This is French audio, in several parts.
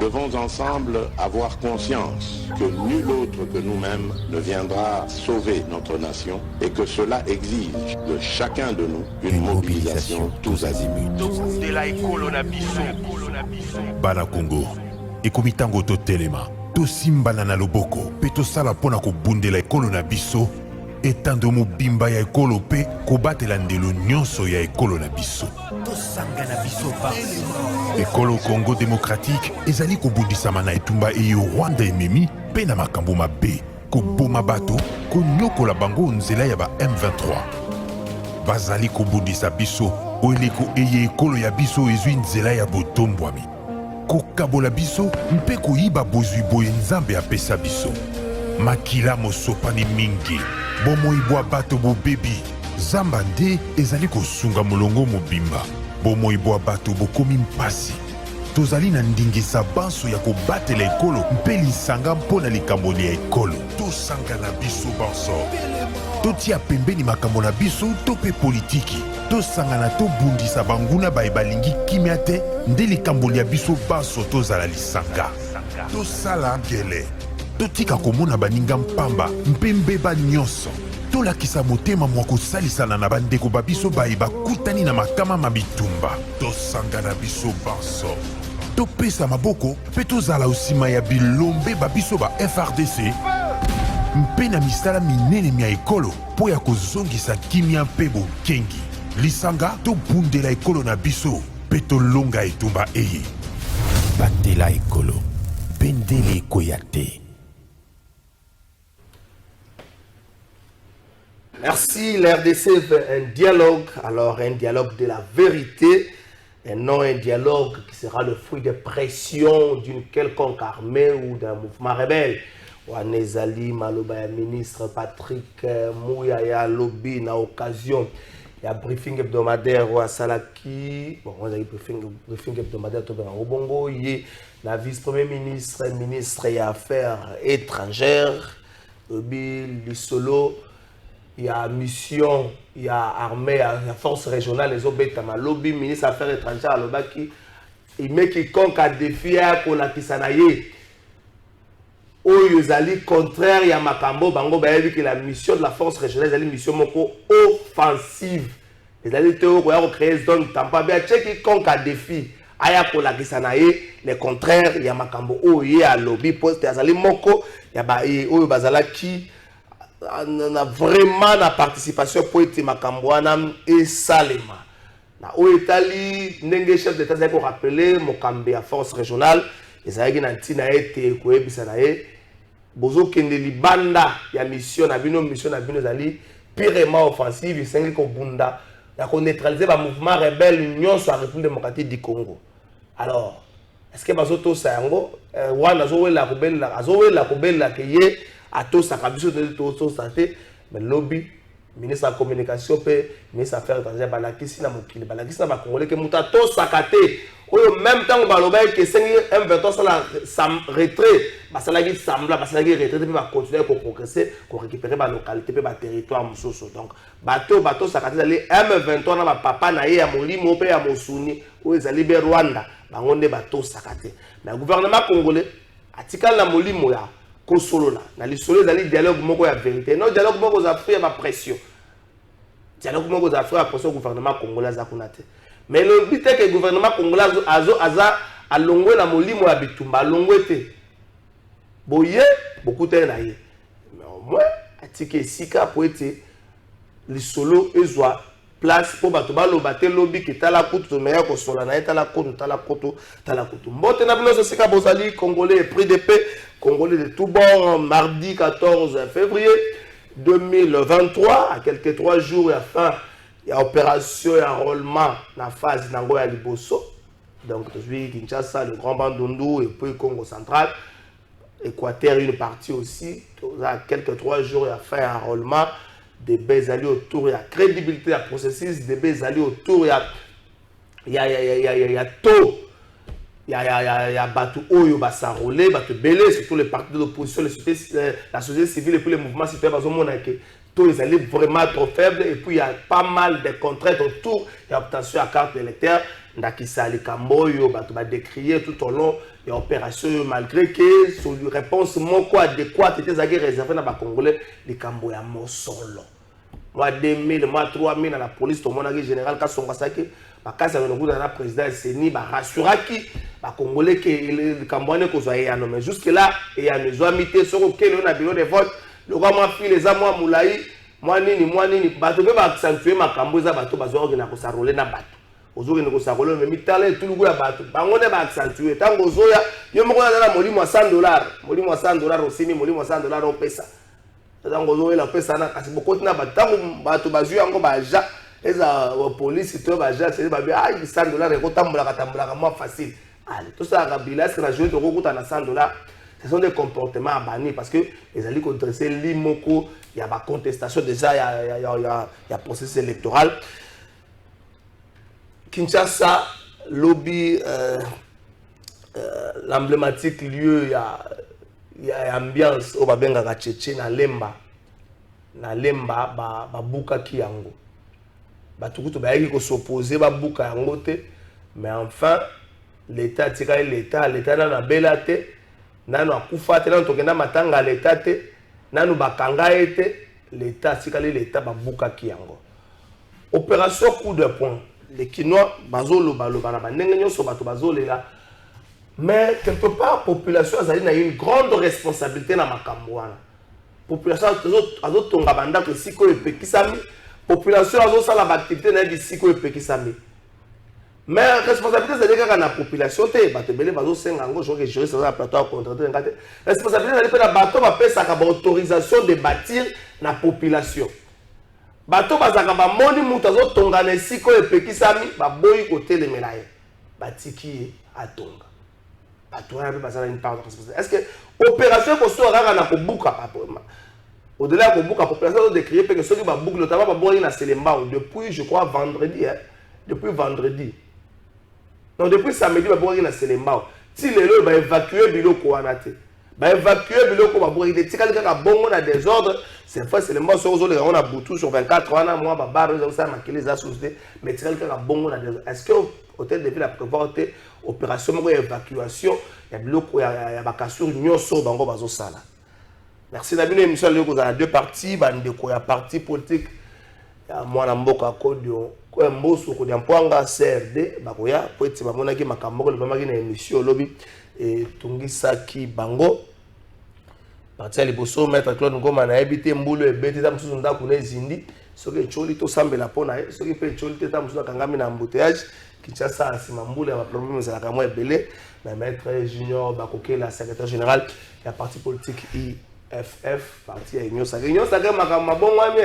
devons ensemble avoir conscience que nul autre que nous-mêmes ne viendra sauver notre nation et que cela exige de chacun de nous une mobilisation tous azimuts. Bana Congo, ekomitango to telema, to simbana na loboko, pe to sala pona ko bundela ekolo na biso, etando mobimba ya ekolo pe ko batela ndelo nyonso ya ekolo na biso. To sanga na biso pa. Ekolo Congo démocratique ezali ko bundisama na etumba eyo Rwanda ememi pe na makambo mabe, ko boma bato, ko nyokola bango nzela ya ba M23. Bazali ko bundisa biso, oeleko eye ekolo ya biso ezwi nzela ya botombwami. Kokabola biso mpe koyiba bozwi boye nzambe apesa biso. Makila mosopani mingi, bomoibwa bato bobebi, zamba nde ezali kosunga molongo mobimba. Bomoibwa bato bokomi mpasi. Tozali na ndingisa banso ya kobatela ekolo mpe lisanga mpona likambo ya ekolo. Tosanga na biso banso. Totia pembeni makambo na biso to pe politiki. Tosangana tobundisa banguna baye balingi kimia te nde likambo ya biso banso tozala lisanga. Tosala ngele. Totika komona baninga mpamba mpe mbeba nyonso. Tolakisa motema mwa kosalisana na bandeko babiso baye bakutani na makama mabitumba. Tosanga na biso banso. Topesa maboko mpe tozala osima ya bilombe babiso ba FRDC mpe na misala minene mia ekolo po ya kozongisa kimia mpe bokengi. Lisanga tobundela ekolo na biso mpe tolonga etumba eye. Batela ekolo, bendele ekoya te. Merci, l'RDC veut un dialogue, alors un dialogue de la vérité, et non un dialogue qui sera le fruit de pression d'une quelconque armée ou d'un mouvement rebelle. Wanezali Maloba, ministre Patrick Mouyaya Lobby, na occasion, il y a briefing hebdomadaire à Salaki, bon, on a eu briefing hebdomadaire au Bongo, il y a la vice-premier ministre, ministre des Affaires étrangères, Lobby, Lissolo. Il y a mission, il y a armée, il y a force régionale, les obétama, lobby, ministre des Affaires étrangères, le baki, il met quiconque a défié pour la Kisanaye. Oyozali contraire, il y a Makambo, Bango, Bayevi, que la mission de la force régionale, c'est une mission moko offensive. Les alliés théo, il y a créé zone, tampa, bien, quiconque a défi, aya pour la Kisanaye, les contraires, il y a Makambo, il y a lobby, poste, il y a Zali Moko, il y a Bazala qui. On a vraiment la participation pour être Makambouana et Salema. Au Italie, n'engage chef d'État s'est rappelé Mokambe à force régionale. Et ça a été Koebisanae. Bozo Kende Libanda, il y a mission, mission Zali, purement offensive, il s'est Bunda. Il y a neutralisé le mouvement rebelle, l'Union sur la République démocratique du Congo. Alors, est-ce que Bazoto Sayango, Wana Zoé la rebelle, la Keye, à tous sa cabiso de tout santé mais lobby ministre de la communication pe ministre des affaires étrangères balakisi na mokili balakisi na congolais que muta to sakate au même temps baloba que c'est M23 ça retrait basalaki sambla basalaki retrait pe ba continuer pour progresser pour récupérer ba localité pe ba territoire musoso donc bato sakate ali M23 na ba papa na ye ya molimo pe ya mosuni o ezali be Rwanda bangonde bato sakate mais le gouvernement congolais atikala na molimo ya Kosolola, na lisolo dali dialogue moko ya vérité. Non dialogue moko za fait ma pression. Dialogue moko za fait la pression au gouvernement congolais za kunate. Mais le but est que le gouvernement congolais aza alongwe na molimo ya bitumba alongwe te. Boye beaucoup te na ye. Mais au moins atike sika pour être lisolo ezwa place pour bato baloba te lobby ki tala kutu meilleur ko sola na tala kutu mbote na bino sika bozali congolais prix de paix congolais de tout bord mardi 14 février 2023 à quelques 3 jours à fin il y a opération et enrôlement na phase nango ya liboso donc aujourd'hui Kinshasa le Grand Bandundu et puis Congo central Équateur une partie aussi à quelques 3 jours à fin enrôlement des belles alliés autour, il y a crédibilité à processus, des belles alliés autour, il y a taux, il y a Batou Oyo, Bassarolé, Batou Belé, surtout les partis de l'opposition, la société civile et puis les mouvements citoyens, tous les alliés vraiment trop faibles et puis il y a pas mal de contraintes autour, il y a obtention à carte d'électeur, ndakisa likambo oyo bato ba décrier tout au long ya opération malgré que sur une réponse moko adéquate était zaki réservé na ba congolais likambo ya mosolo moi 2000 moi 3000 na la police to mona général Kasonga Saki bakasa na kuta na président Seni ba rassuraki ba congolais que likambo ane ko zoya no mais jusque là et ya mezo amité soko kelo na bureau de vote le roi moi file za moi moulai moi nini bato be ba accentuer makambo za bato bazo na ko sarole na bato ozoke ne ko sarole mais mitala tout le ya bato bango ne ba accentuer tango zoya yo moko na molimo $100 aussi ni molimo $100 au pesa tango zoya la pesa na kasi bokoti na bato bato bazu yango baja eza police to baja c'est ba bien $100 ko tambola moi facile allez tout ça rabila est-ce que na jouer to ko na $100 ce sont des comportements à bannir parce que les alliés ont dressé l'imoko, il y a la contestation déjà, il y a processus électoral. Kinshasa, lobby, l'emblématique lieu, il y a ambiance au Babenga Tchétché, na Lemba, Babuka Kiango. Batukutu Bayaki ko s'opposer Babuka Yango te, mais enfin, l'État tira l'État na belate. Nanu akufa te nanu tokenda matanga l'état te nanu bakanga ete l'état sikali l'état babuka kiango opération coup de poing les Kinois bazolo baloba na bandenge nyonso bato bazolela mais quelque part population azali na une grande responsabilité na makambo wana population azotonga bandako siko epekisami population azosala baactivité na yebi siko epekisami mais responsabilité c'est que la population te bato belé bazo senga ngo je gérer ça plateau contracteur ngate responsabilité c'est que bato ba pesa ka autorisation de bâtir na population bato bazaka ba moni mutu azo tonga na siko epekisami ba boyi côté le melaye batiki atonga bato ya bazala une part de responsabilité est-ce que opération ko so rara na ko buka au-delà ko buka population de créer que ceux qui ba boucle notamment ba boyi na Selemba depuis je crois vendredi depuis vendredi. Non, depuis samedi, on va na Selembao. Si les gens vont évacuer biloko wanate, va évacuer biloko va boire des tika ka bongo na désordre, c'est fois Selembao sur les on a boutou sur 24 ans moi ba bar ça makili za société, mais tika ka bongo na désordre. Est-ce que hôtel de ville a prévoir opération de évacuation ya biloko ya bakasur nyoso bango bazo sala. Merci d'abord émission le ko za deux parties, bande ko ya parti politique ya mwana mboka kodio ko mboso ko diampwanga CRD bakoya po eti bamona ki makambo le bamaki na émission lobby et tungisaki bango parti ali boso maître Claude Ngoma na ebité mbulu ebeti ta mususu ndako na zindi soki choli to sambela pona soki pe choli te ta mususu kangami na embouteillage Kinshasa asima mbulu ya problème za kamwa ebele na maître Junior Bakokela secrétaire général ya parti politique IFF parti ya Union Sacrée makambo bongo ami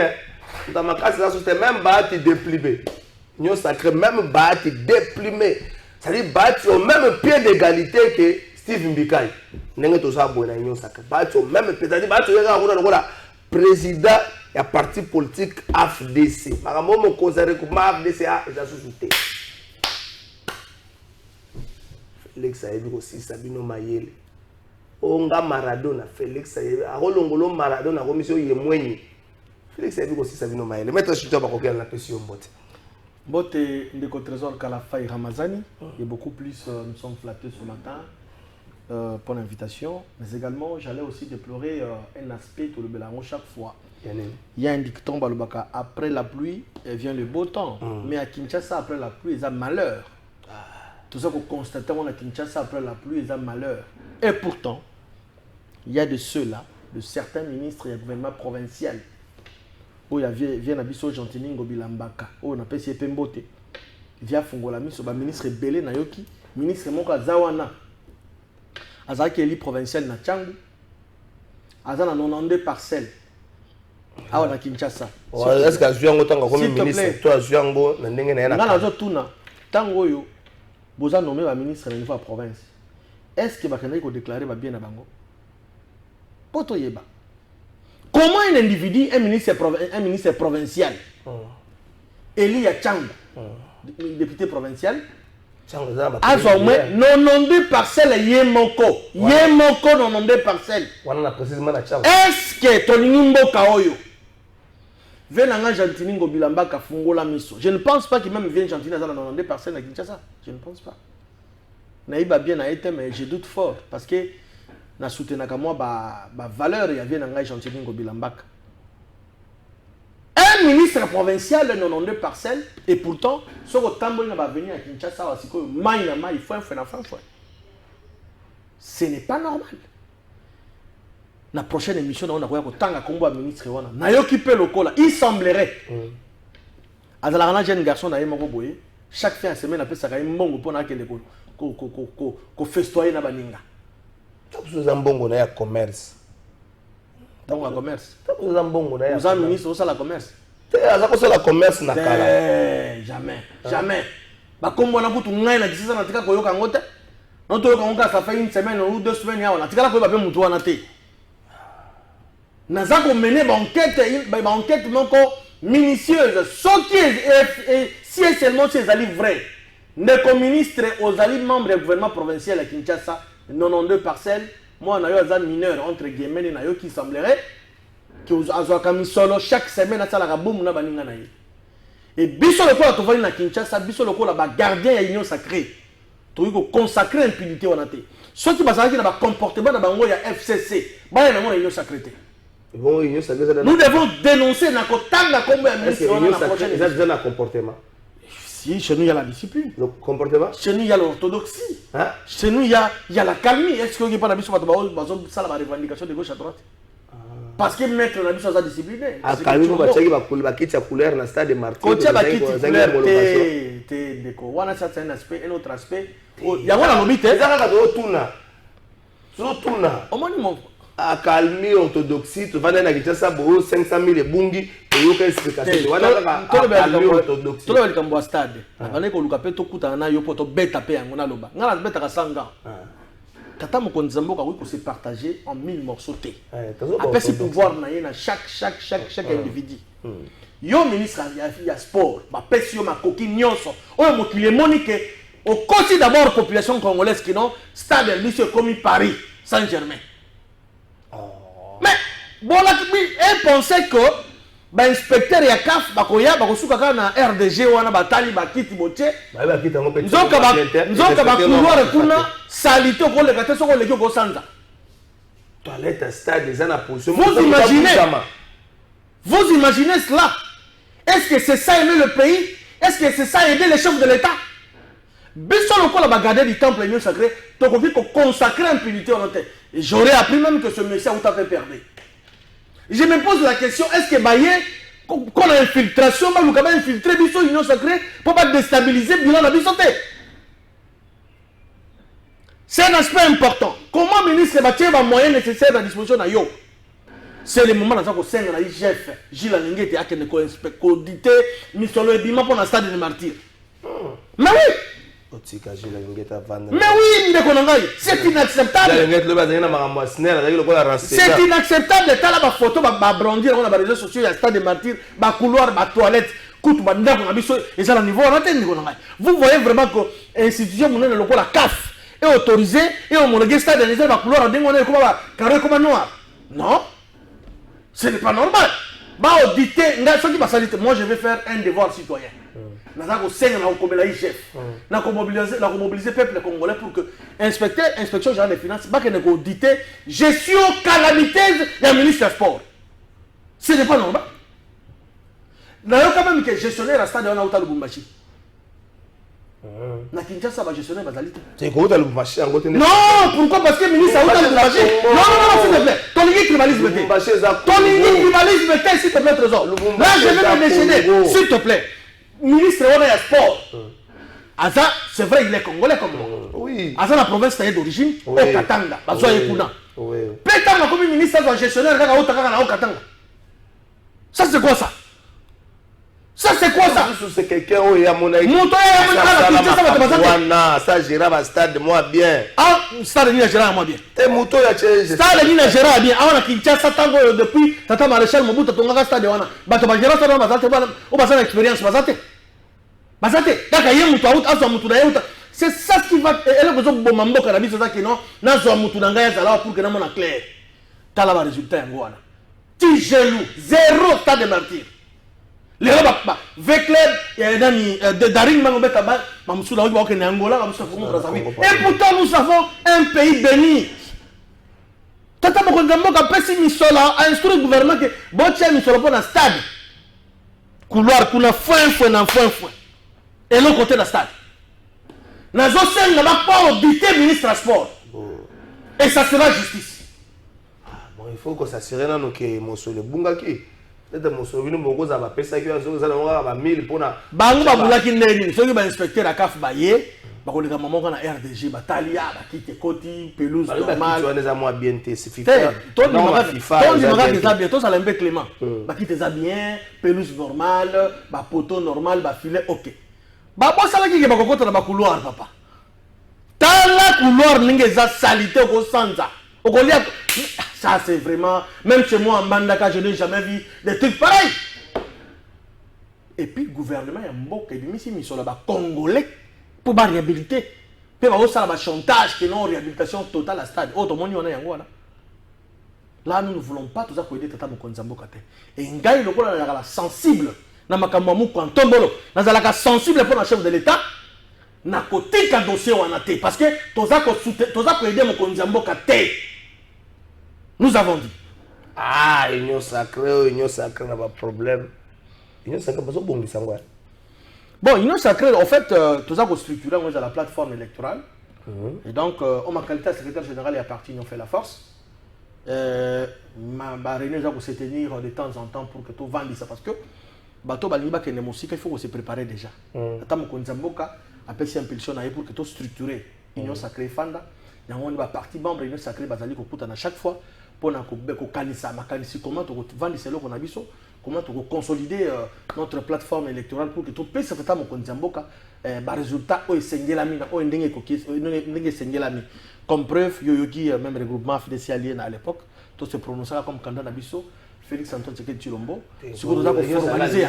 dans ma classe, c'était même bâti déplimé. Union Sacrée, même bâti déplimé. C'est-à-dire bâti au même pied d'égalité que Steve Mbikai. N'est-ce pas ça, bon, Union Sacrée. Bâti au même pied. C'est-à-dire bâti au président et parti politique AFDC. Par exemple, mon conseiller comme AFDC a déjà sous-souté. Félix Saïbi aussi, Sabino Mayele. Onga Maradona, Félix Saïbi. A Rolongolo Maradona, commission Yemwenyi. Félix Saïbi aussi Sabino Mayele. Maître Chito Bakokia la question Mbote. Mbote, Ndeko Trésor Kalafaï Ramazani. Et beaucoup plus, nous sommes flattés ce matin pour l'invitation. Mais également, j'allais aussi déplorer un aspect tout le Bélango chaque fois. Il y a un dicton Balubaka, après la pluie, vient le beau temps. Mais à Kinshasa, après la pluie, il y a malheur. Tout ça qu'on constate à Kinshasa, après la pluie, il y a malheur. Et pourtant, il y a de ceux-là, de certains ministres et gouvernements provinciaux. Oh, il y a un abisso Gentini Ngobilambaka. Oh, on appelle ça Pembote. Via Fongola Miso, le ministre Belé Nayoki, ministre Moka Zawana. Azaki élu provincial na Tchangu. Azana 92 parcelles. Ah, on a Kinshasa. Est-ce que tu as autant comme ministre? Toi, tu as un go, n'engagé n'a rien. Non, non, Tango yo, boza nommé le ministre de la province. Est-ce que Bakanaï ko déclarer va bien à Bango? Poto yeba. Comment un individu, un ministre provincial, élu à Tchang, député provincial, a au moins 92 parcelles Yemoko. Yemoko 92 parcelles. Est-ce que ton nimbo kaoyo Venanga Gentini Ngobilamba Kafungola Miso. Je ne pense pas qu'il même vienne Gentini dans 92 parcelles à Kinshasa. Je ne pense pas. Naïba bien a été, mais je doute fort. Parce que na soutenu moi valeur il y avait Venanga Gentini Ngobilamba. Un ministre provincial de 92 parcelles et pourtant ce que va venir à Kinshasa il faut un fouet. Ce n'est pas normal. La prochaine émission, on a un combat ministre. Il semblerait. Un jeune garçon, chaque fin de semaine, il a un bon pour festoyer na baninga. Vous avez un bon commerce. Dans le commerce. Vous avez un bon ministre, vous avez le commerce. Vous avez le commerce. Jamais. Comme on a dit, on a dit que ça fait une semaine ou 2 semaines. On a dit que on a dit nous avons mené une enquête minutieuse. Ce qui est, si seulement c'est vrai, les ministres aux alliés membres du gouvernement provincial à Kinshasa, 92 parcelles, moi, on a eu un mineur entre guillemets qui semblerait que solo chaque semaine, et biso le quoi tu vois na Kinshasa, biso le quoi la gardien de l'union sacrée. Tu veux consacrer l'impunité on a été. Ceux qui basent sur le comportement de bango ya FCC, ba na l'union sacrée. Nous devons dénoncer na kotanga comme un ministre na prochaine. Ils ont déjà le comportement. Si chez nous il y a la discipline. Le comportement. Chez nous il y a l'orthodoxie. Hein? Chez nous il y a la calmie. Est-ce que vous pas la biso ça la revendication de gauche à droite? Parce que mettre la biso ça discipliné. À calmie on va checker ba kiti ya couleur na stade Martyr. Quand tu as kiti couleur té déco. Wana ça c'est un aspect, un autre aspect. Il y a voilà l'obité. Ça ka do tuna. So tuna. Au moins mon à calmer orthodoxie, tu vas dans la Kinshasa, 500 000 et bungi, et il y a une explication. Tu vas dans la orthodoxie. Tu vas dans le stade. Tu vas dans le stade. Tata Mokonzambo a se partager en 1000 morceaux. Après, c'est pouvoir chaque individu. Yo ministre il y a sport, ma pesio ma coquille nyonso. Oh mo qui est monique au côté d'abord la population congolaise qui non stade monsieur comme Paris Saint-Germain. Mais bon là elle pensait que ba inspecteur ya CAF ba koya ba kosuka kana RDG wana batali ba kiti boche ba kiti ngo pe nzoka ba couloir kuna salito ko le kateso ko le ko sanza toilette stade les ana position. Vous imaginez cela? Est-ce que c'est ça aimer le pays? Est-ce que c'est ça aider les chefs de l'État? Biso le la garder du temple l'union sacrée, tu as consacrer l'impunité en tête. J'aurais appris même que ce monsieur a fait perdre. Je me pose la question, est-ce que Baye, qu'on a infiltration, nous avons infiltré biso l'union sacrée pour pas déstabiliser le bilan de la bisoté? C'est un aspect important. Comment le ministre va tirer les moyens nécessaires à la disposition de yo? C'est le moment où on a eu chef Gilles Alingete a été audité Misolo Ebima pour le stade de Martyr. Mais oui! Mais oui, c'est inacceptable. C'est inacceptable de faire la photo, de brandir dans les réseaux sociaux, le stade de Martyr, le couloir, la toilette. Vous voyez vraiment que l'institution, la CAF, est autorisée et homologuée stade de la couloir, carré comme noir. Non? Ce n'est pas normal. Moi, je vais faire un devoir citoyen. Nous avons mobilisé le peuple congolais pour que l'inspection générale des finances audite gestion calamiteuse du ministre des Sports. Ce n'est pas normal. Nous avons quand même que gestionnaire à stade de Lubumbashi. Na Kinshasa va gestionner bazalite. C'est quoi le Lubumbashi? Non, pourquoi? Parce que le ministre a Lubumbashi. Non, s'il te plaît. Ton tribalisme était, s'il te plaît, trésor. Là, je vais me déchaîner, s'il te plaît. Ministre on est sport. Aza, c'est vrai, il est congolais comme moi. Oui. Aza, la province d'origine, au Katanga. Bazoa Yekuna. Peut-être comme ministre de gestionnaire, au Katanga. Ça, c'est quoi ça? Ça c'est quoi ça? C'est quelqu'un où il y a mon avis. Ça gère un stade moi bien. Ah, stade de Gérard moi bien. T'es mouton ya chez. Stade de Gérard bien. Ah on a Kinshasa tango depuis Tata Maréchal Mobutu tonga stade wana. Bato ba Gérard stade bazate ba o bazana expérience bazate. Bazate. Daka ye mutu out azo mutu na yeuta. C'est ça qui va elle besoin bomba mboka na biso za kino na zo mutu na ngaya za la pour que na mona clair. Tala ba résultat yango wana. Ti jaloux, 0 stade de Martyr. Les gens, Daring Mangobeta, Mamsouda, Angola, et pourtant nous avons un pays béni. Tata Mokonzambo a pessi Misola a instruit le gouvernement que Botia Misola pour un stade. Couloir, qu'on a foin. Et l'autre côté de la stade. Nazo Sen n'a pas audité ministre transport. Et ça sera justice. Bon, il faut que ça serait là que Mosso le Bungaki. Peut-être Mosso venu beaucoup ça va pesa qui va ça va 1000 pour na. Bango ba bulaki ndeni, ceux qui va inspecter la CAF baye, ba ko leka maman na RDG Batalia, ba kite koti pelouse normal. Tu as des amours bien té c'est FIFA. Toi dis maga des habits, toi ça l'embête Clément. Ba kite za bien, pelouse normale, ba poteau normal, ba filet OK. Ba bo sala ki ba ko kota na ba couloir papa. Tala couloir ninge za salité ko sanza. Au Goliath, ça c'est vraiment, même chez moi en Mandaka, je n'ai jamais vu des trucs pareils. Et puis le gouvernement, il y a un mot qui est mis sur le Congolais pour la réhabiliter. Puis il y a un chantage qui est non réhabilitation totale à stade. Oh, tout le monde y en a. Là, nous ne voulons pas tout ça pour aider Tata Mokonzambo Kate. Et un gars, il est sensible. Dans ma caméra, quand tombolo, dans la sensible pour la chef de l'État. Na côté ka dossier wana te parce que toza ko aider Mokonzambo Kate. Nous avons dit. Ah, union sacrée n'a pas de problème. Union sacrée, pas bon, bon, union sacrée, en fait, tout ça qu'on structure dans la plateforme électorale. Et donc, en ma qualité de secrétaire général et à partir, on fait la force. Ma réunion, va se tenir de temps en temps pour que tout vende ça parce que bateau balingi ba kene musika, il faut se préparer déjà. Tata Mokonzambo Ka appelle si impulsion pour que tout structuré. Union sacrée Fanda, il y a une partie membre union sacrée bazali ko kutana chaque fois. Pour comment consolider notre plateforme électorale pour que tout le monde résultat comme preuve Yoyogi même regroupement FDC allié à l'époque tout se prononçait comme candidat Nabiso Félix Antoine Tshisekedi Tshilombo sur nous avons formalisé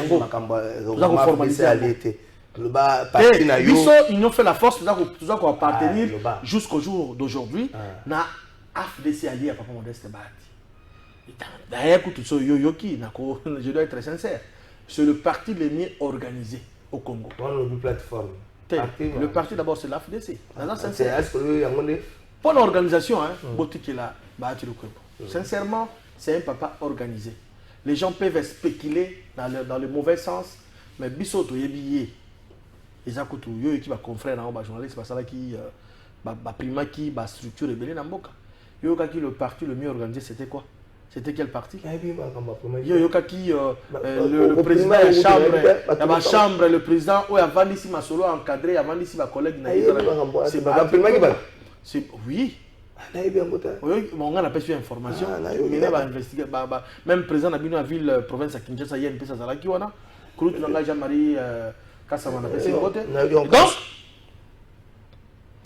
ils ont fait la force nous avons appartenir jusqu'au jour d'aujourd'hui na FDC allié à Papa Modeste Bati. D'ailleurs, je dois être sincère. C'est le parti le mieux organisé au Congo. Le parti d'abord c'est l'AFDC. Pour l'organisation, sincèrement, c'est un papa organisé. Les gens peuvent spéculer dans le mauvais sens, mais Bissoto Yebiye, les Akutu, qui va confrère dans journaliste, qui va prima qui va structure rebelle dans Mboka. Yoka qui le parti le mieux organisé, c'était quoi? C'était quel parti? Yoka qui le président de la chambre, le président où avant ici ma solo encadré, avant ici ma collègue c'est oui. On a pas information. Même président de la ville province à Kinshasa, il y a une personne qui wana. Koulut nanga Jean-Marie Kassamana. Donc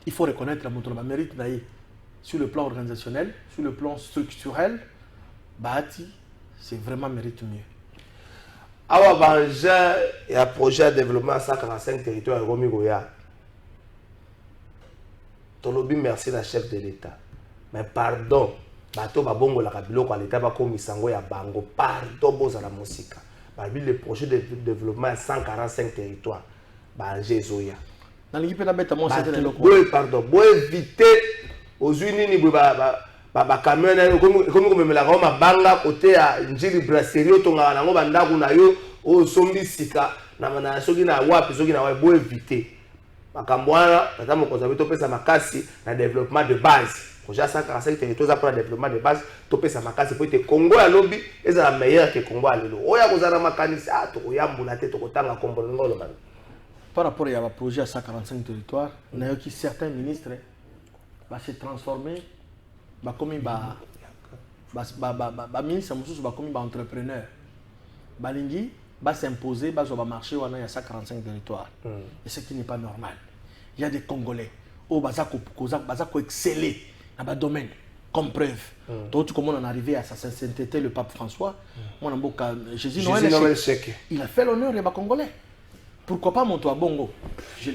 il faut reconnaître la montre mérite naïe. Sur le plan organisationnel, sur le plan structurel, Bahati, c'est vraiment mérite mieux. Avant, il y a un projet de développement à 145 territoires à Romigoya. Tolobi, merci la chef de l'État. Mais pardon, bato babongo la kabilo kwa l'État ba komi sango ya bango. Pardon, boza la musika. Le projet de développement à 145 territoires. Bah, Jézoya. Dans l'équipe de la bête, moi, c'était le local. Oui, pardon, pour éviter. Aux Unis, camion comme la Roma banga côté à njiri brasserie tonga na ngo banda kuna yo o sombi sika na mana soki na wapi soki na bo éviter makambwana tata mokonza beto pesa makasi na développement de base koja 145 territoires pour le développement de base to pesa makasi pour te Congo ya lobby eza la meilleure que Congo a lelo oya kozana makanisi to koyambula te to kotanga kombo ngolo man par rapport à projet à 145 territoires na yo ki certains ministres va se transformer comme ministre comme entrepreneur balingi va s'imposer va marcher il y a 145 territoires et ce qui n'est pas normal. Il y a des Congolais au bazako exceller dans le domaine comme preuve tout comme on est arrivé à sa sainteté le pape François Jésus Noël il a fait l'honneur des Congolais. Pourquoi pas mon toit Bongo? Je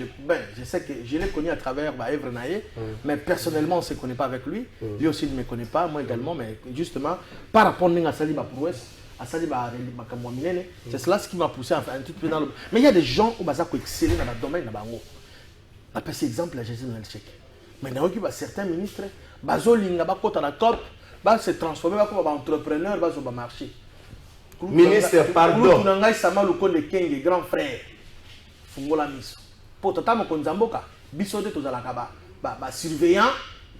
sais que je l'ai connu à travers Evre Naye, mais personnellement on ne se connaît pas avec lui. Lui aussi il ne me connaît pas, moi également, mais justement, par rapport à Saliba Prouesse, C'est cela ce qui m'a poussé à faire un truc peu dans le... Mais il y a des gens qui ont excellé dans le domaine. On a passé exemple à Jésus Noël Chek. Maintenant, certains ministres, Bazolinga, Bakota COP, se transformer en entrepreneur, dans marché. Ministre, pardon. Le grand frère. Fungola Miso. Pour Tata Konzamboka, Biso de Tozalakaba, surveillant,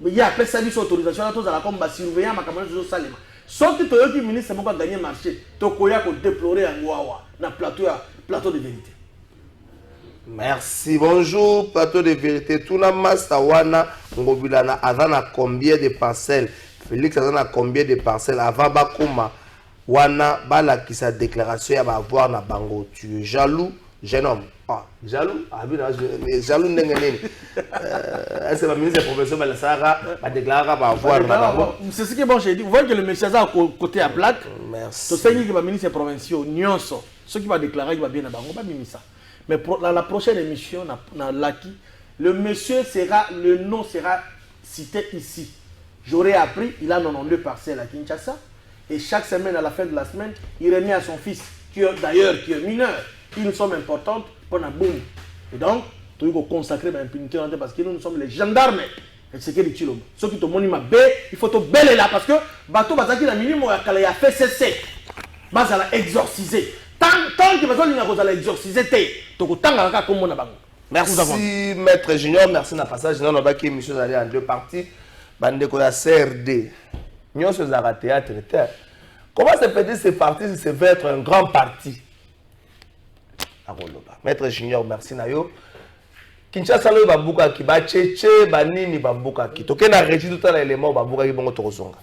mais il y a après ça, autorisation à Tozalakam, surveillant, ma camarade de Salema. Sauf que le ministre a gagné le marché, Tokoya pour déplorer un Wawa, dans le plateau de vérité. Merci, bonjour, plateau de vérité. Tout le monde, Sawana, Ngobilana, avant à combien de parcelles? Félix, avant à combien de parcelles? Avant Bakuma, Wana, Bala qui sa déclaration, il va avoir na bango. Tu es jaloux, jeune homme. Ah, jaloux? Ah, bien, jaloux, n'est-ce pas? C'est le ministre de la profession, va déclarer, va avoir na bango. C'est ce que bon, j'ai dit. Vous voyez que le monsieur a côté à plaque. Merci. C'est ce que le ministre provincial, Nyonso, ce qui va déclarer, il va bien na bango, pas bien ça. Mais pour la prochaine émission, le monsieur sera, le nom sera cité ici. J'aurais appris, il a 92 parcelles à Kinshasa. Et chaque semaine, à la fin de la semaine, il remet à son fils, qui est mineur, une somme importante pour la boum. Et donc, il faut consacrer l'impunité parce que nous sommes les gendarmes. Et c'est que les Chilom. Ceux qui te moniment B, il faut te bêler là parce que bateau Bazaki la minimum il a fait cesser. Bas à la exorciser. Tant que besoin de l'exorciser, merci Maître Junior, merci na passage dans le bac émission d'aller en deux parties. Bande ko la CRD. Nous sommes à théâtre. Comment se peut-il ce parti si c'est être un grand parti? Maître Junior, merci Nayo. Kinshasa lo babuka ki ba cheche banini babuka ki. Toke na régie tout à l'élément babuka ki bongo tozonga.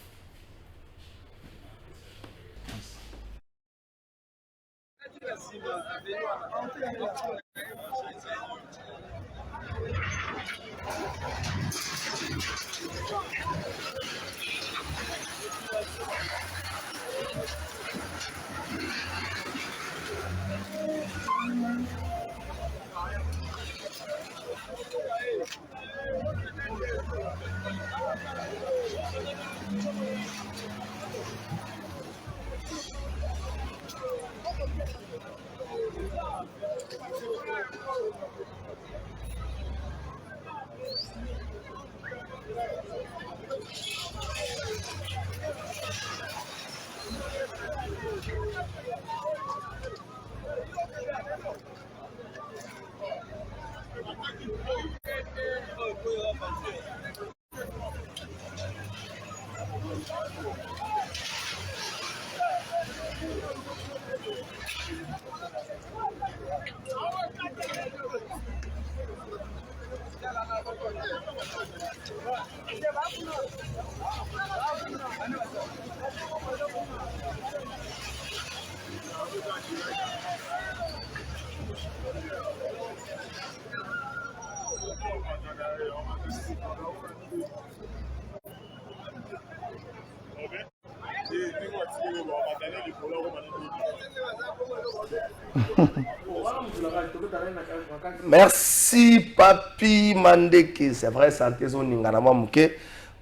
Merci Papi Mandeke. C'est vrai, santé zoningana mwamuke.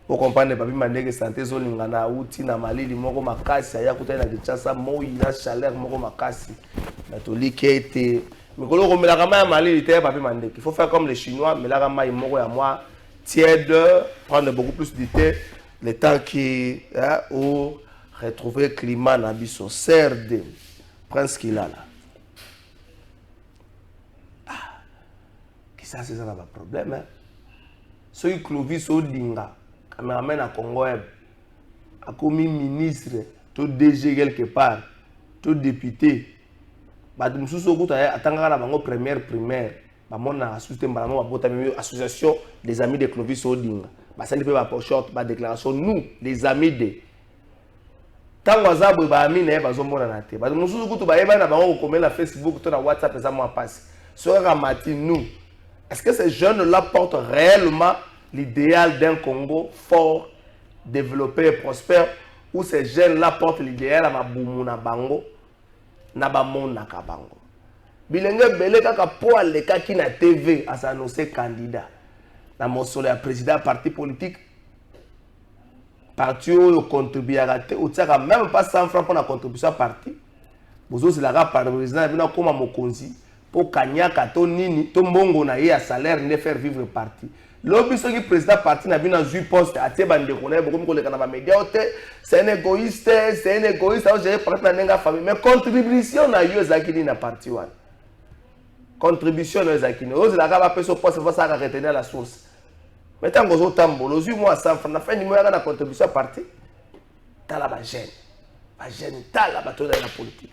Pour comprendre Papi Mandeke, santé zoningana outi na malili moko makasi aya kutana na Kinshasa moi na chaleur moko makasi. Batolike été mikolo ko melaka ma malili te Papi Mandeke. Il faut faire comme les Chinois, melaka ma moko ya moi tiède, prendre beaucoup plus de thé, le temps qui ou retrouver climat na biso CRD. Prince qu'il a là. Ça, c'est ça le problème. Hein? Ceux qui Clovis Odinga, caméraman à Congo, a commis ministre, tout DG quelque part, tout député. Première primaire, association des amis de Clovis Odinga. Ça ne peut pas short, déclaration. Nous, les amis de. Tant que vous avez mis, vous avez mis Facebook, WhatsApp, nous. Est-ce que ces jeunes-là portent réellement l'idéal d'un Congo fort, développé et prospère, ou ces jeunes-là portent l'idéal à Maboumou Bango, Nabamon Nakabango? Bilenge Bele kaka po aleka ki na TV à s'annoncer candidat. Na mosolo ya président parti politique. parti oyo contribuer à rater ou tiaka même pas 100 francs pour la contribution parti bozo c'est la par président bina koma mokonzi pour kanyaka to nini to mbongo na ye à salaire ne faire vivre parti lobi soki président parti na bina 8 poste atie bande konaye beaucoup ko lekana ba média ote c'est un égoïste au gérer parti na nenga famille mais contribution na yo zakini na parti wana contribution na zakini ozo la ka peso poste va ça retenir la source. Maintenant, vous avez tambolo, moi à 100 francs, la fin du mois, la contribution parti. T'as la gêne, t'as la bataille de la politique.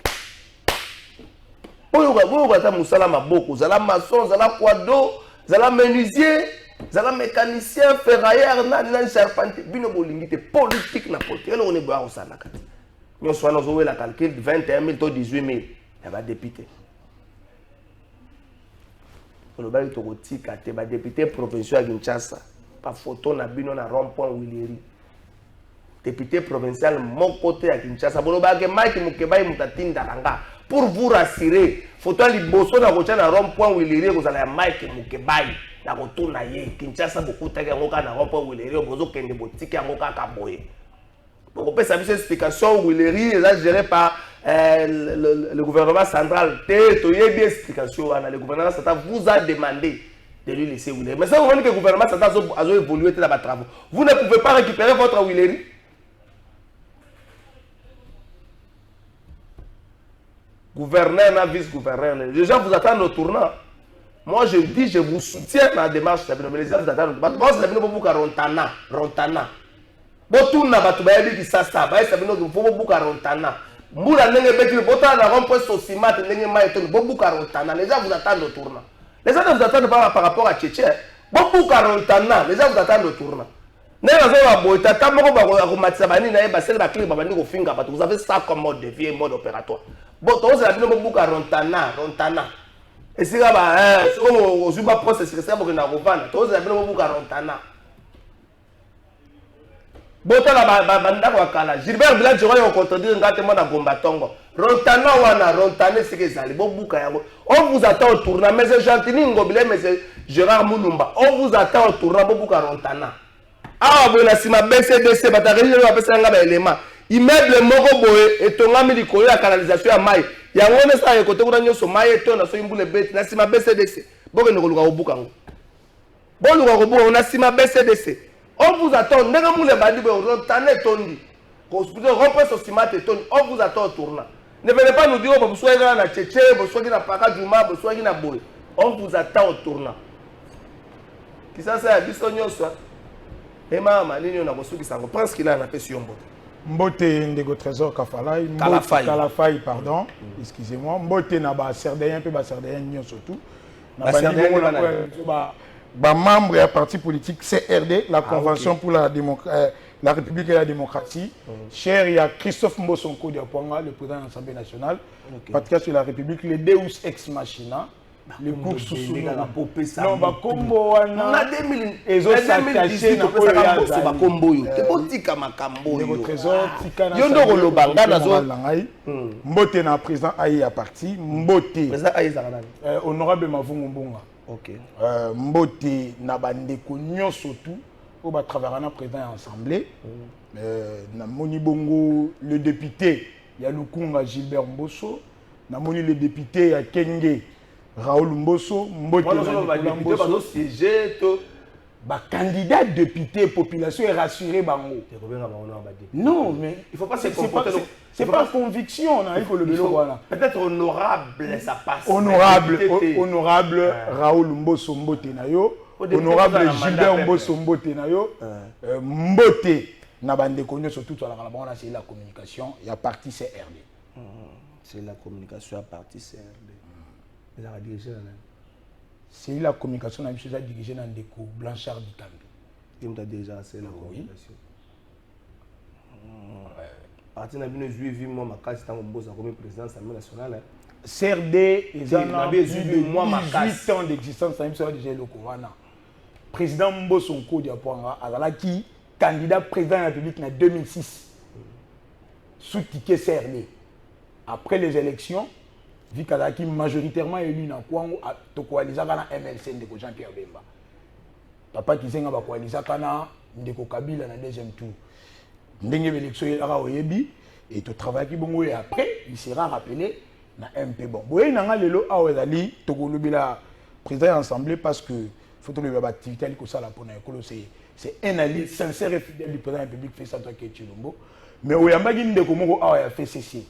Vous avez moussala maboko, vous avez maçon, vous avez quado, vous avez menuisier, vous avez mécanicien, ferrailleur, nan charpentier, bino bolingite politique na politique. Alors on est boire au sanakati. Nous sommes dans la calcul 21 000 to 18 000, il y a député. On va dire député provincial à Kinshasa. Pas photo na bino na rond-point Willeri. Député provincial mon côté à Kinshasa. Bon ba ke Mike Mukebai mutatinda ranga pour vous rassurer. Photo liboso na kocha na rond-point Willeri ko zala Mike Mukebai na kotuna ye Kinshasa beaucoup taka ngoka na rond-point Willeri bozo kende botiki ngoka ka boye. Bon on peut savoir cette explication Willeri est géré par le gouvernement central. Le gouvernement central vous a demandé de lui laisser Willeri. Mais ça, vous voyez que le gouvernement central a évolué dans les travaux. Vous ne pouvez pas récupérer votre Willeri. Gouverneur, vice-gouverneur. Les gens vous attendent au tournant. Moi, je dis, je vous soutiens dans la démarche. Mais les gens vous attendent. Moi, c'est la beaucoup Rontana. Rontana. Botouna, Batoubaïbi qui s'assa. C'est la beaucoup Rontana. Moula nenge beti bota na rond-point Sosimat nenge maïton bobu Carontana. Les gens vous attendent au tournant. Les gens ne vous attendent pas par rapport à Tchétché. Bobu Carontana. Les gens vous attendent au tournant. Vous avez ça comme mode de vie et mode opératoire. Bon, c'est la bobu Carontana. Et si vous avez un procès, c'est ça pour que vous avez un bobu Carontana. Botala banda kwa kala Gilbert Blanc je vais contredire ngatement na Gombatongo Rontana wana Rontane c'est que ça les bobuka yango on vous attend au tournant mais c'est Gentini Ngobile mais c'est Gérard Moulumba on vous attend au tournant bobuka Rontana ah bona sima BCDC batari va pesa nga ba élément immeuble moko boye etongami likolo ya canalisation ya mai yango ne sa ekote kuna nyoso mai etona so imbule beti na sima BCDC boke ndokoluka kobuka ngo boluka kobuka na sima BCDC. On vous attend, on vous attend au tournant. Ne venez pas nous dire que vous soyez dans la Tchétché, vous soyez dans la Pakadjouma, vous soyez dans la Boye. On vous attend au tournant. Qui ça c'est à Bissonio soit. Et maman, on a reçu qui s'en pense qu'il a un appel sur Mbote. Mbote Ndego Trésor Kafalay. Kalafay, pardon. Excusez-moi. Mbote n'a pas Serdéen, peu pas Serdéen, surtout. Membre et parti politique CRD, la Convention pour la République et la démocratie. Cher, il y a Christophe Mbosonko Diaponga, le président de l'Assemblée nationale. Particulier sur la République, le Deus Ex Machina. Le cours sous non, bah combo on a 2000 et autres s'attacher na combo yo. Te botika makambo yo. Le trésor tikana. Yo ndo kolobanga nazo. Mbote na président Aïe à parti, Mbote. Président Aïe zakana. Honorable Mavungu Mbonga. OK. Mbote na bandeko nyonso tout au ba travailler na président et assemblée. Na moni bongo le député ya Lukunga Gilbert Mbosso, na moni le député ya Kenge Raoul Mbosso, Mbote Mbosso, candidat député, population est rassurée. Non, mais il faut pas se comporter. C'est pas conviction, il faut le vélo. Peut-être honorable, ça passe. Honorable Raoul Mbosso Mbote Nayo, honorable Gilbert Mbosso Mbote Nayo, Mbote Nabande connu surtout sur la c'est la communication, il y a parti CRD. C'est la communication à parti CRD. C'est la communication qui a dirigé dans des cours Blanchard Dikambi. Tu as déjà assez la communication. Parti n'a bien vu moi ma case dans mon comme président de l'Assemblée nationale. CRD ils ont 18 ans d'existence ça me déjà le Corona. Président Mbosso Sonko Diaponga qui candidat président de la République en 2006 sous ticket CRD. Après les élections vu qu'il majoritairement élu dans la coalition MLC de Jean-Pierre Bemba. Papa qui s'est coalition de Kabila dans le deuxième tour. ndenge l'élection est là oyebi et tout travail qui bon et après il sera rappelé na MP bon. Boye nanga lelo awezali tokolobela président de l'Assemblée parce que faut que le activité ali ko sala pour na ekolo c'est un allié sincère et fidèle du président de la République fait ça toi qui Tshilombo mais oyambaki ndeko moko awa ya FCC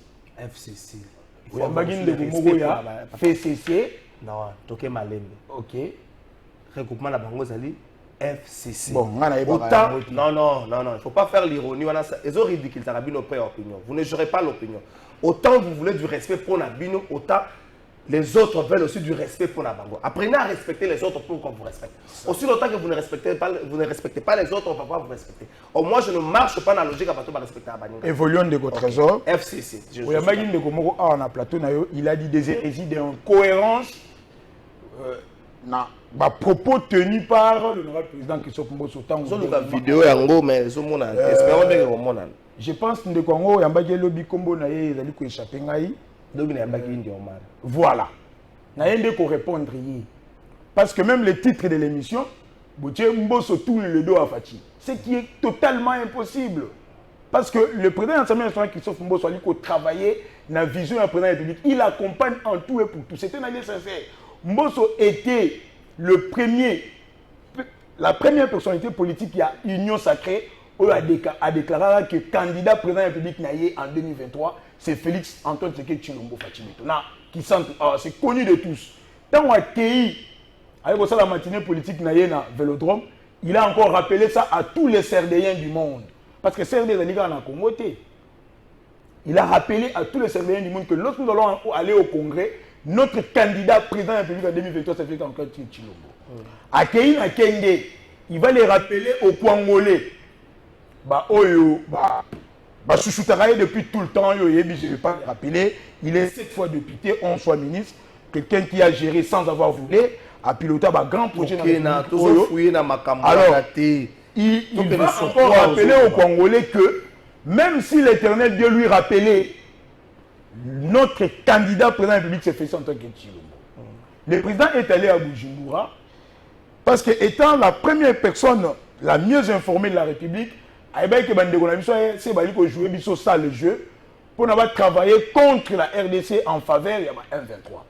oyambaki ndeko moko ya FCC non toke malembe OK regroupement la bango zali FCC. Bon, autant non, il faut pas faire l'ironie. Ils ont ridicule Tarabino pas opinion. Vous ne jurez pas l'opinion. Autant vous voulez du respect pour Nabino, autant les autres veulent aussi du respect pour Nabango. Apprenez à respecter les autres pour qu'on vous respecte. Aussi longtemps que vous ne respectez pas les autres, on ne va pas vous respecter. Au moins, je ne marche pas dans la logique à pas respecter Nabango. Évoluons de votre trésor. FCC. On a plateau, il a dit des hérésies d'incohérence. Bah, propos tenus par l'honorable président Christophe Mbosso. Vidéo yango mais espérons bien que vous montrez. Je pense que le Congo y a un lobby combo na ye ezali ko échapper ngai. Voilà. Na yende ko répondre yi. Parce que même le titre de l'émission, Boutier Mbosso tourne le dos à Fachi. Ce qui est totalement impossible. Parce que le président de l'Assemblée nationale Christophe Mbosso a dit qu'il travaillait dans la vision du président de la République. Il accompagne en tout et pour tout. C'était un allié sincère. Mbosso était la première personnalité politique qui a Union Sacrée a déclaré que le candidat président de la République en 2023, c'est Félix Antoine Tshisekedi Tshilombo Fatimito. C'est connu de tous. Tant qu'on a accueilli avec la matinée politique na Vélodrome, il a encore rappelé ça à tous les Serdéens du monde. Parce que Serdéens en Congo. Il a rappelé à tous les Serdéens du monde que lorsque nous allons aller au Congrès, notre candidat président de la République en 2023, c'est Félix Antoine Tshilombo. Accueilli na Kenge, il va les rappeler au Congolais. Depuis tout le temps, je ne vais pas le rappeler, il est 7 fois député, 11 fois ministre, quelqu'un qui a géré sans avoir voulu, a piloté un grand projet. Alors, il va encore rappeler aux Congolais que même si l'Éternel Dieu lui rappelait, notre candidat président de la République s'est fait sans tant que Tshilombo. Le président est allé à Bujumbura parce que étant la première personne la mieux informée de la République, c'est jouer ça le jeu pour travailler contre la RDC en faveur de M23.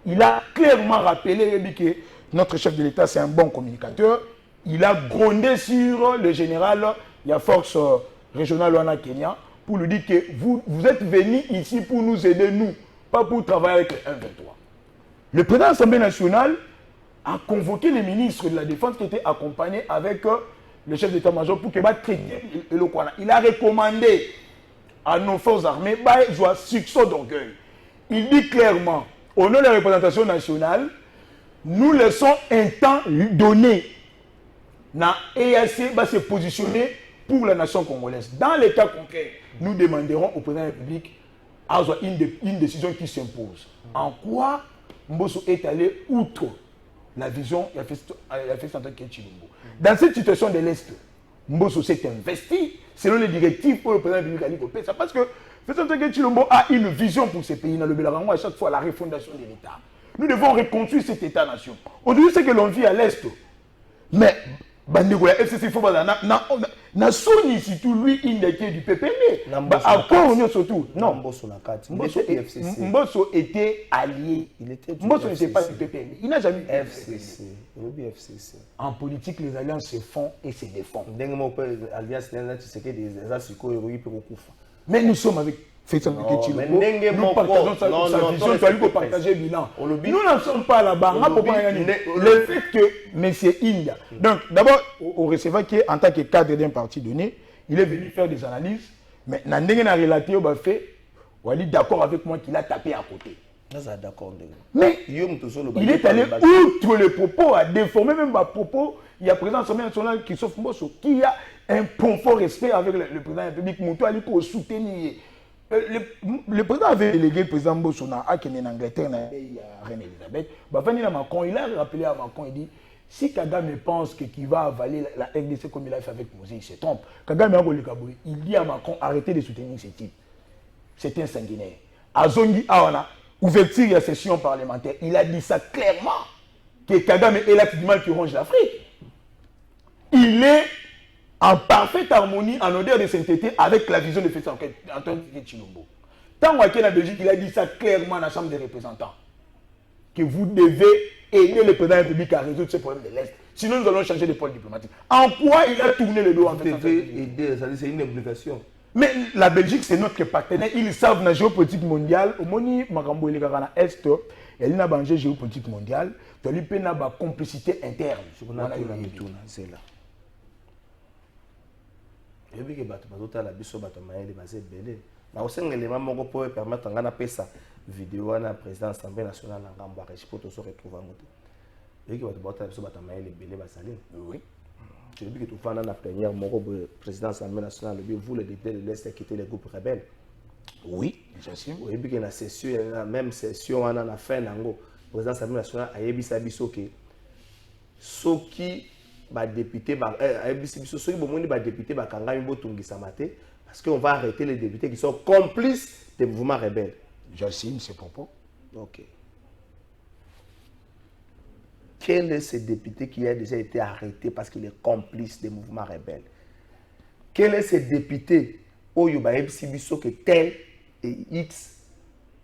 Il a clairement rappelé que notre chef de l'État c'est un bon communicateur. Il a grondé sur le général, il y a force régionale au Kenya, pour lui dire que vous êtes venu ici pour nous aider, nous, pas pour travailler avec le M23. Le président de l'Assemblée nationale a convoqué les ministres de la Défense qui étaient accompagnés avec le chef d'état-major pour qu'il traiter le Kwana. Il a recommandé à nos forces armées de succès d'orgueil. Il dit clairement, au nom de la représentation nationale, nous laissons un temps donné. Na EAC va se positionner pour la nation congolaise. Dans les cas concrets, nous demanderons au président de la République une décision qui s'impose. En quoi Mbosso est allé outre la vision de la Félix Antoine Tshilombo. Dans cette situation de l'Est, Mbosso s'est investi selon les directives pour le président de la République. Parce que Félix Antoine Tshilombo a une vision pour ces pays. Dans le Bélarango, à chaque fois, la refondation de l'État. Nous devons reconstruire cet État-nation. Aujourd'hui, c'est que l'on vit à l'Est. Mais, FCC, il faut na Sony, si tout lui, indiqué du PPD. Encore, on surtout. Non, Mbosso était allié. Mbosso n'était pas du PPD. Il n'a jamais eu FCC. En politique, les alliances se font et se défendent. Mais nous sommes avec Félix Antoine Tshilombo. Nous partageons sa vision, tu as lui partager le bilan. Nous n'en sommes pas là-bas. Le fait que M. India. Donc, d'abord, au receveur qui est en tant que cadre d'un parti donné, il est venu faire des analyses. Mais Nandenge n'a relaté au fait, Wali d'accord avec moi qu'il a tapé à côté. Mais il est allé outre les propos, à déformer même les propos. Il y a le président de l'Assemblée nationale Christophe Mbosso qui a un profond respect avec le président de la République. Moutou Ali pour soutenir. Le président avait délégué le président Mbosso en Angleterre, à Reine-Elisabeth. Macron, il a rappelé à Macron, il dit si Kagame pense qu'il va avaler la RDC comme il a fait avec Mosé, il se trompe. Kagame il dit à Macron arrêtez de soutenir ce type. C'est un sanguinaire. À Zongi Awana, ouverture de la session parlementaire, il a dit ça clairement que Kagame est l'acte du mal qui ronge l'Afrique. Il est en parfaite harmonie, en odeur de sainteté avec la vision de Félix Antoine Tshilombo. Tant qu'à la Belgique, il a dit ça clairement dans la Chambre des représentants. Que vous devez aider le président de la République à résoudre ce problème de l'Est. Sinon, nous allons changer de pôle diplomatique. En quoi il a tourné le dos en fait? Vous devez aider, c'est une obligation. Mais la Belgique, c'est notre partenaire. Ils savent la géopolitique mondiale. Au Moni, Makambo, il est dans l'Est. Il y a une géopolitique mondiale. Il y a une complicité interne. C'est là. Je veux que les gens la biso bato maël basé belé. Na oseng élément moko pour permettre ngana pesa vidéo na président Assemblée nationale na ngamba pour to se retrouver ngote. Je veux que bato biso bato maël belé basali. Oui. Je veux que tout fana na plénière moko président Assemblée nationale vous les députés de l'Est quitter les groupes rebelles. Oui, j'assume. Oui, puis que la session la même session on a fin nango président Assemblée nationale a yebisa biso ke soki ba député ba soki bomoni ba député ba kanga mbo tungisa maté parce qu'on va arrêter les députés qui sont complices des mouvements rebelles. J'assume ces propos. OK. Quel est ce député qui a déjà été arrêté parce qu'il est complice des mouvements rebelles? Quel est ce député oyo ba yebisi biso que tel et X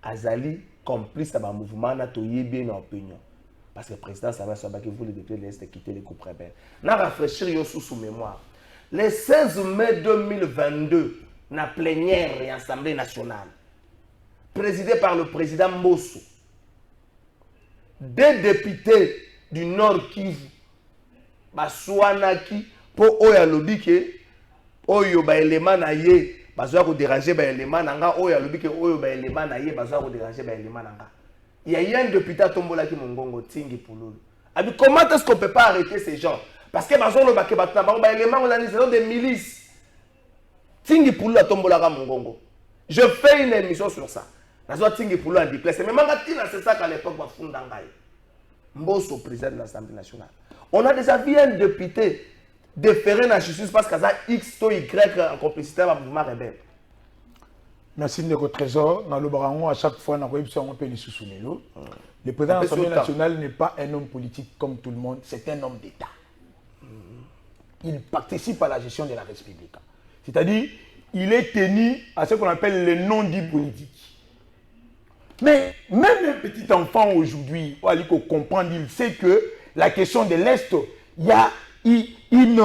azali complice à un mouvement na to yebé na opinion? Parce que le président savait que vous les députés de l'Est quitter les groupes rebelles. N'a rafraîchir sous mémoire. Le 16 mai 2022, la plénière et Assemblée nationale, présidée par le président Mbosso, des députés du Nord Kivu, Baswanaki, pour Oya Lobike, Oyo ba élément na ye, Bazoa ko déranger ba élément nanga, Oya Lobike, Oyo ba élément na ye, Bazoa ko déranger ba élément nanga. Il y a un député à Tombola qui mongongo Tingi Pouloul. Comment est-ce qu'on ne peut pas arrêter ces gens? Parce que les gens des milices. Tingi Pouloul à Tombola mongongo. Je fais une émission sur ça. Tingi Pouloul en déplace. Mais c'est ça qu'à l'époque, Mbosso, président de l'Assemblée nationale. On a déjà vu un député déféré dans la justice parce qu'il y a X ou Y en complicité avec le mouvement rebelle. Merci de votre trésor. Dans le barangon, à chaque fois, on a les sous-soumélo. Le président de l'Assemblée nationale n'est pas un homme politique comme tout le monde, c'est un homme d'État. Il participe à la gestion de la République. C'est-à-dire, il est tenu à ce qu'on appelle les non-dits politiques. Mais même un petit enfant aujourd'hui, il faut comprendre, il sait que la question de l'Est, il y a une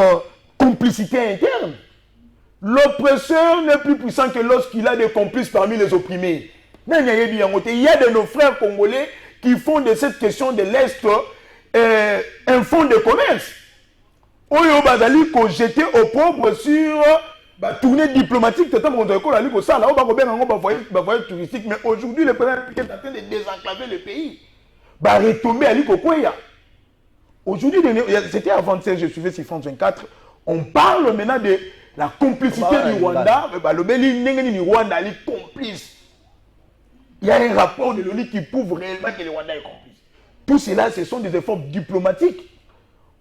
complicité interne. L'oppresseur n'est plus puissant que lorsqu'il a des complices parmi les opprimés. Il y a de nos frères congolais qui font de cette question de l'Est un fonds de commerce. Oyo bazali ko jeter au pauvre sur la tournée diplomatique. Mais aujourd'hui, le président est en train de désenclaver le pays. Retomber à l'Ikokoya. Aujourd'hui, c'était avant-hier, je suivais sur France 24, on parle maintenant de la complicité du Rwanda. Le Rwanda est complice. Il y a un rapport de l'ONU qui prouve réellement que le Rwanda est complice. Tout cela, ce sont des efforts diplomatiques.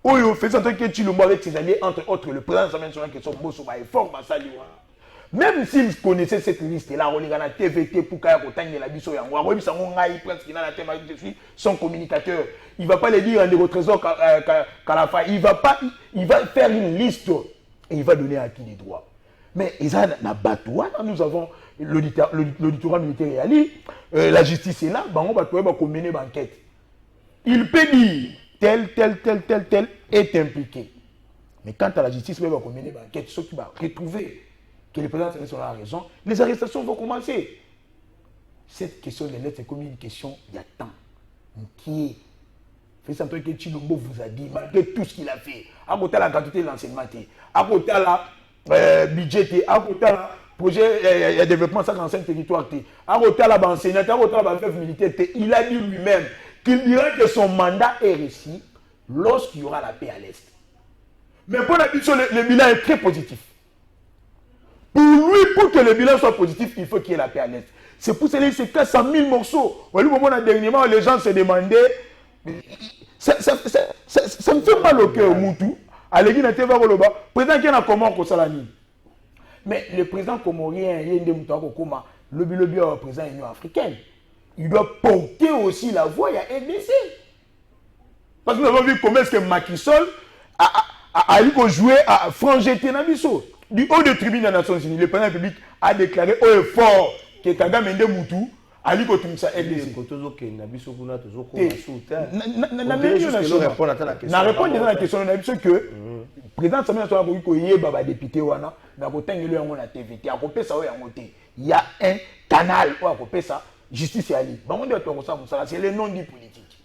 Oyo fait ça que Tshilombo avec ses alliés, entre autres le président de l'Assemblée nationale qui sont Mbosso effort. Même s'ils connaissaient cette liste-là, on est dans la TVT pour qu'il y ait la biso yango. Je suis son communicateur. Il ne va pas le dire en des trésors qu'à la fin. Il va faire une liste et il va donner à qui les droits. Mais nous avons l'auditorat militaire Ali, la justice est là, on va mener une enquête. Il peut dire tel est impliqué. Mais quant à la justice, on va mener une enquête, ceux qui vont retrouver que le président a raison, les arrestations vont commencer. Cette question de l'Est est comme une question il y a temps. Qui est fait ça que Tshilombo vous a dit, malgré tout ce qu'il a fait, à côté de la gratuité de l'enseignement, à côté de la budget, à côté de la projet de développement 55 territoires, à côté de la enseignant, à côté de la chef militaire, il a dit lui-même qu'il dirait que son mandat est réussi lorsqu'il y aura la paix à l'Est. Mais pour la mission, le bilan est très positif. Pour lui, pour que le bilan soit positif, il faut qu'il y ait la paix à l'Est. C'est pour cela qu'il se casse en 1000 morceaux. Dernièrement, les gens se demandaient. Ça me fait mal au cœur, Moutou. Président qui a comment qu'on salani. Mais le président comorien, le président de l'Union africaine, il doit porter aussi la voix à RDC. Parce que nous avons vu comment est-ce que Macky Sall a joué à Frangeté Nabiso. Du haut de tribune des Nations Unies, le président de la République a déclaré au effort que Kagame Mende Moutou a dit que tout ça RDC. Na répondre à la question de Nabiso que le président Samuel Soa a dit député wana na kotengelo yango na TVT a kopé ça il y a un canal où a kopé ça justice ali. Bango de to ça c'est le nom du politique.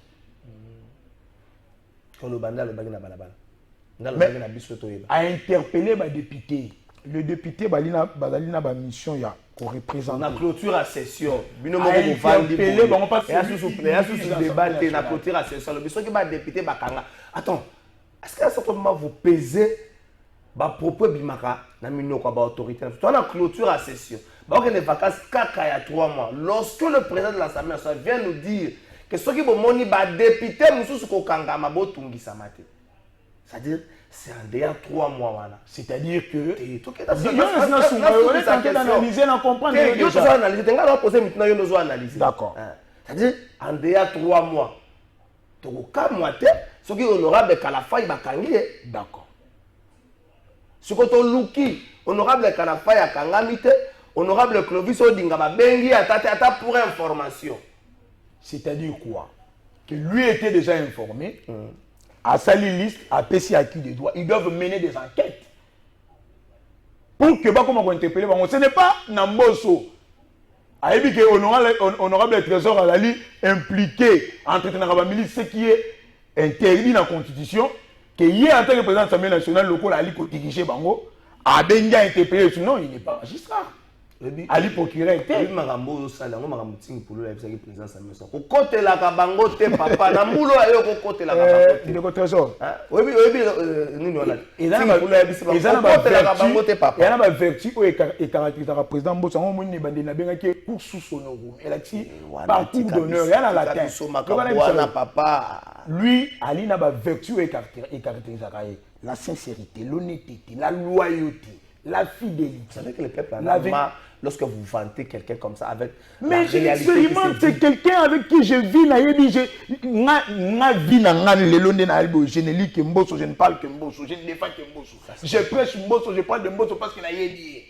Quand le banda le bagi na balabala. A interpellé les députés. Le député Balina ba mission ya ko représenter. Na clôture à session. Bino moko ko vandi. Bango pas débat na clôture à session. Le biso ki ba député bakanga. Attends. Est-ce qu'à un certain moment vous pesez ba propos bimaka na mino ko ba autorité. Toi na clôture à session. Ba que les vacances kaka ya 3 mois. Lorsque le président de l'Assemblée nationale vient nous dire que ceux qui bomoni ba député mususu ko kangama bo tungisa mate. C'est-à-dire, c'est en dehors 3 mois. Voilà. C'est-à-dire que. D'accord. C'est-à-dire, en dehors 3 mois. Donc, comme moi, ce qui est honorable, c'est la faille bakangi. D'accord. Ce qui est luki, honorable Kalafa ya Kangamite, honorable Clovis Odinga Bengi Atata pour information. C'est-à-dire quoi? Que lui était déjà informé. À sa liste, à PC à qui des droits, ils doivent mener des enquêtes. Pour que, comment on interpelle, ce n'est pas Namboso. A dit que honorable trésor à la liste impliqué entre la milice, ce qui est interdit dans la Constitution, qu'il y ait en tant que président de l'Assemblée nationale, le coup, la liste dirigé Bango, a bien interpellé, sinon il n'est pas magistrat. Ali procureur était. Oui, Marambo, Salango, Maramouting pour le président Samuel Soa. Au côté la Kabango, te papa, Nambulo, au côté la Kabango. De trésor. Oui, nous, on a. Ils ont la vertu où est caractérisé le président Mbosso. On m'a dit que pour sous son nom, elle a dit parcours d'honneur, il y a la latin. Lui, Ali n'a pas vertu où est caractérisé la sincérité, l'honnêteté, la loyauté, la fidélité. Vous savez que le peuple a lorsque vous vantez quelqu'un comme ça avec mais j'expérimente, c'est quelqu'un avec qui je vis, je ne lis que Mbosso, je ne parle que Mbosso, je ne défends que Mbosso. Je prêche Mbosso, je parle de Mbosso parce qu'il a dit.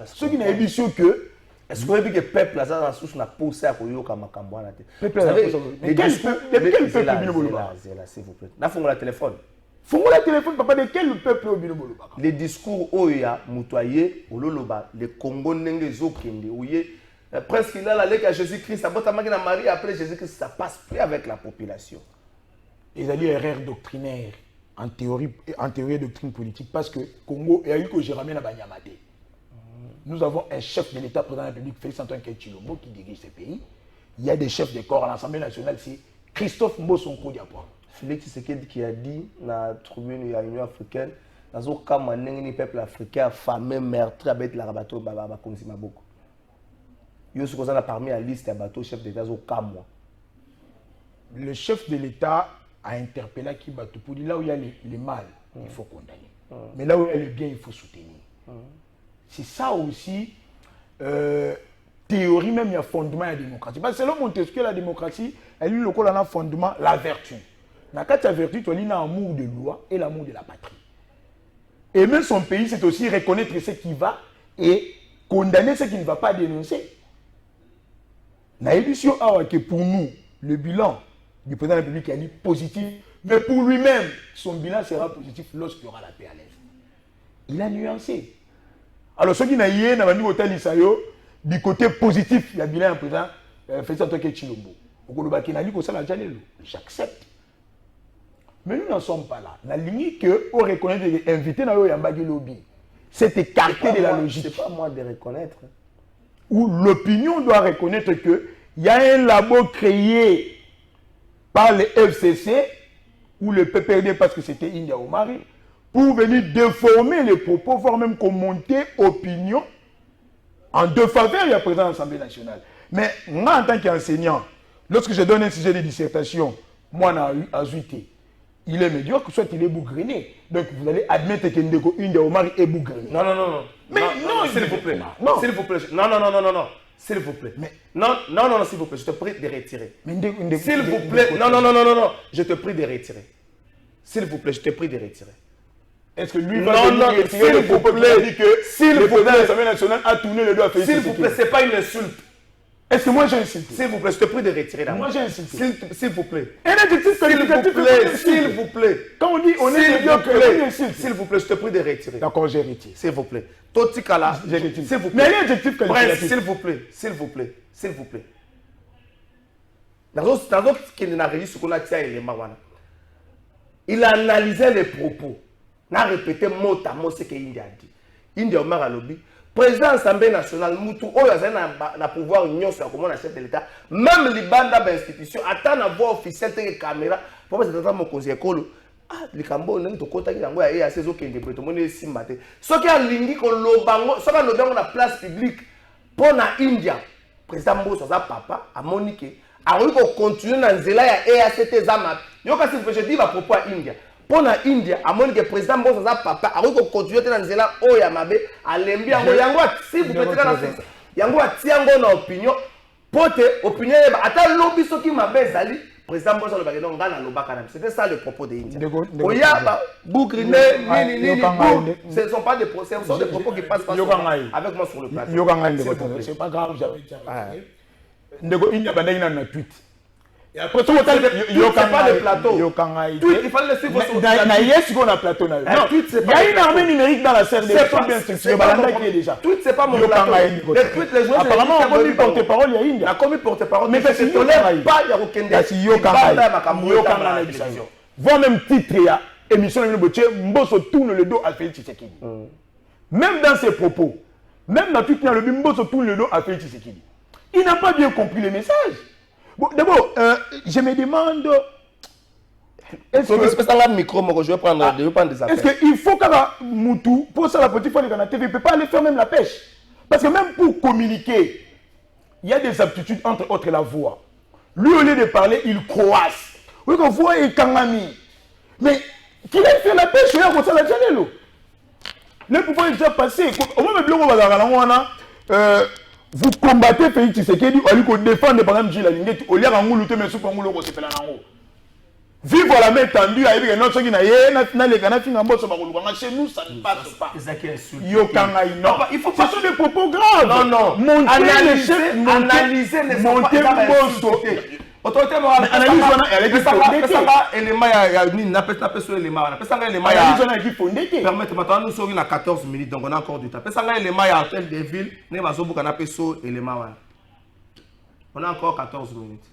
Ce qui n'a dit que est-ce que vous avez que le peuple a ça dans sous n'a poussé à Koyoka Makambo à la tête. Mais quel peuple s'il vous plaît. N'a pas le téléphone. Faut la téléphone, papa, de quel peuple au Bilobolo? Les discours Oya, Moutoye, Ololoba, les Congo Nenge Zokende, Ouye, presque il a la lettre à Jésus-Christ, ça botte à Marie après Jésus-Christ, ça passe plus avec la population. Ils ont eu erreur doctrinaire en théorie et doctrine politique parce que Congo, il y a eu que j'ai ramené à Banyamade. Nous avons un chef de l'État, président de la République, Félix Antoine Tshilombo, qui dirige ce pays. Il y a des chefs de corps à l'Assemblée nationale, c'est Christophe Mbosso Diapwa. Félix Tshisekedi qui a dit dans la tribune de l'Union africaine, dans un cas, le peuple africain affamé, meurtri, avec la bateau, comme si Maboko. Il y a parmi la liste des bateaux chefs d'État, au cas moi. Le chef de l'État a interpellé qui bateau pour dire là où il y a les mal, il faut condamner. Mais là où il y a le bien, il faut soutenir. C'est ça aussi, théorie même, il y a fondement à la démocratie. Parce que selon Montesquieu, la démocratie, elle est le a fondement, la vertu. Dans la vertu, tu as l'amour de loi et l'amour de la patrie. Aimer son pays, c'est aussi reconnaître ce qui va et condamner ce qui ne va pas dénoncer. Naïbisio a que pour nous, le bilan du président de la République est positif, mais pour lui-même, son bilan sera positif lorsqu'il y aura la paix à l'Est. Il a nuancé. Alors, ceux qui n'ont pas dit hôtel Isayo, du côté positif, il y a bilan du président Félix Antoine Tshilombo. J'accepte. Mais nous n'en sommes pas là. La ligne qu'on reconnaît des invités dans le lobby, c'est écarté de la logique. C'est pas moi de reconnaître. Où l'opinion doit reconnaître qu'il y a un labo créé par le FCC ou le PPRD parce que c'était India Omari pour venir déformer les propos, voire même commenter opinion en deux faveurs du président de l'Assemblée nationale. Mais moi, en tant qu'enseignant, lorsque je donne un sujet de dissertation, moi, à Zuité, il est médiocre, soit il est bougrené. Donc vous allez admettre que Ndeko India Omari est bougrené. Non. Mais non, s'il vous plaît. Non. S'il vous plaît. Non. S'il vous plaît. Mais non, s'il vous plaît. Je te prie de retirer. S'il vous plaît. Non. Je te prie de retirer. S'il vous plaît, je te prie de retirer. Est-ce que lui va Non, non, retirer le propos qui dit que le président de l'Assemblée nationale a tourné le dos à Félix S'il vous plaît, Tshisekedi? c'est pas une insulte. Est-ce que moi j'ai insulté? S'il vous plaît, je te prie de retirer la main. Moi j'ai insulté. S'il vous plaît. Un adjectif qualificatif, S'il vous plaît. Quand on dit on est médiocre, s'il vous plaît, je te prie de retirer. D'accord, j'ai retiré. S'il vous plaît. Totikala, J'ai retiré. s'il vous Mais plaît. un adjectif Bref, qualificatif. s'il vous plaît, s'il vous plaît, s'il vous plaît. Il a analysé les propos. Il a répété mot à mot ce que India a dit. India Omar Alobi, président de l'Assemblée nationale, Moutou, il a pouvoir union sur comment chef de l'État, même les bandes d'institutions, attendent à voir officiel de caméra, pour que c'est mon conseiller Kolo. Ah, les Cambodges, on a tout côté qui a assez de qui est mon simbaté. Ce qui a lingué qu'on l'obango, ce qui a l'obango la place publique pour la India, président Mbosso, sa papa, à Monique, a continué dans Zela et à cette zama. Je dis à propos à India. Pour la India, à mon que président Mbosso sa papa a continué dans Zela o ya mabe à lembi yango yango si vous pouvez dans yango tiango na opinion pote opinion ata lobby soki mabe zali président Mbosso le bagay ngana lobaka na. C'était ça le propos de India. Oya bougrine nini ce sont pas des procès, ce sont des propos qui passent pas avec moi sur le plateau. C'est pas grave, j'avais ndeko India bandaki na tweet. Et après tout c'est pas le plateau. Il fallait le suivre sur le plateau. Na yes qu'on a plateau na. Non, il y a une armée numérique dans la CRD. C'est bien structuré, balanda qui est déjà. Tweet c'est pas mon plateau. Les joueurs apparemment on commis porte-parole il y a India. La commis porte-parole mais c'est tolère pas ya kokende. Si yo kanga voit même titre ya émission de Boche Mbosso tourne le dos à Félix Tshisekedi. Même dans ses propos, même dans tweet le Mbosso tourne le dos à Félix Tshisekedi. Il n'a pas bien compris le message. Bon, d'abord, je me demande. Est-ce qu'il faut qu'un Moutou, pour ça la petite fois, il ne peut pas aller faire même la pêche. Parce que même pour communiquer, il y a des aptitudes, entre autres la voix. Lui, au lieu de parler, il croasse. Oui, qu'on voit et Kangami. Mais qu'il aille faire la pêche, il y a comme ça la janelle. Le pouvoir est déjà passé. Au moment où vous combattez Félix Tshisekedi, vous défendez par exemple Gilles Alingeti, au lieu de mais sous Congolo, c'est fait là. Vivre la main tendue avec un autre qui n'a pas les canards qui n'ont pas chez nous, ça ne passe pas. Il faut que ce soit des propos graves. Non, non. Analyser les monter autorité morale analyse elle est fondée élément ya nini na pesa sur élément na pesa élément ya analyse on est fondée permettre maintenant nous sommes à 14 minutes donc on a encore du temps pesa élément ya hôtel de ville ne bazobuka na peso élément wana on a encore 14 minutes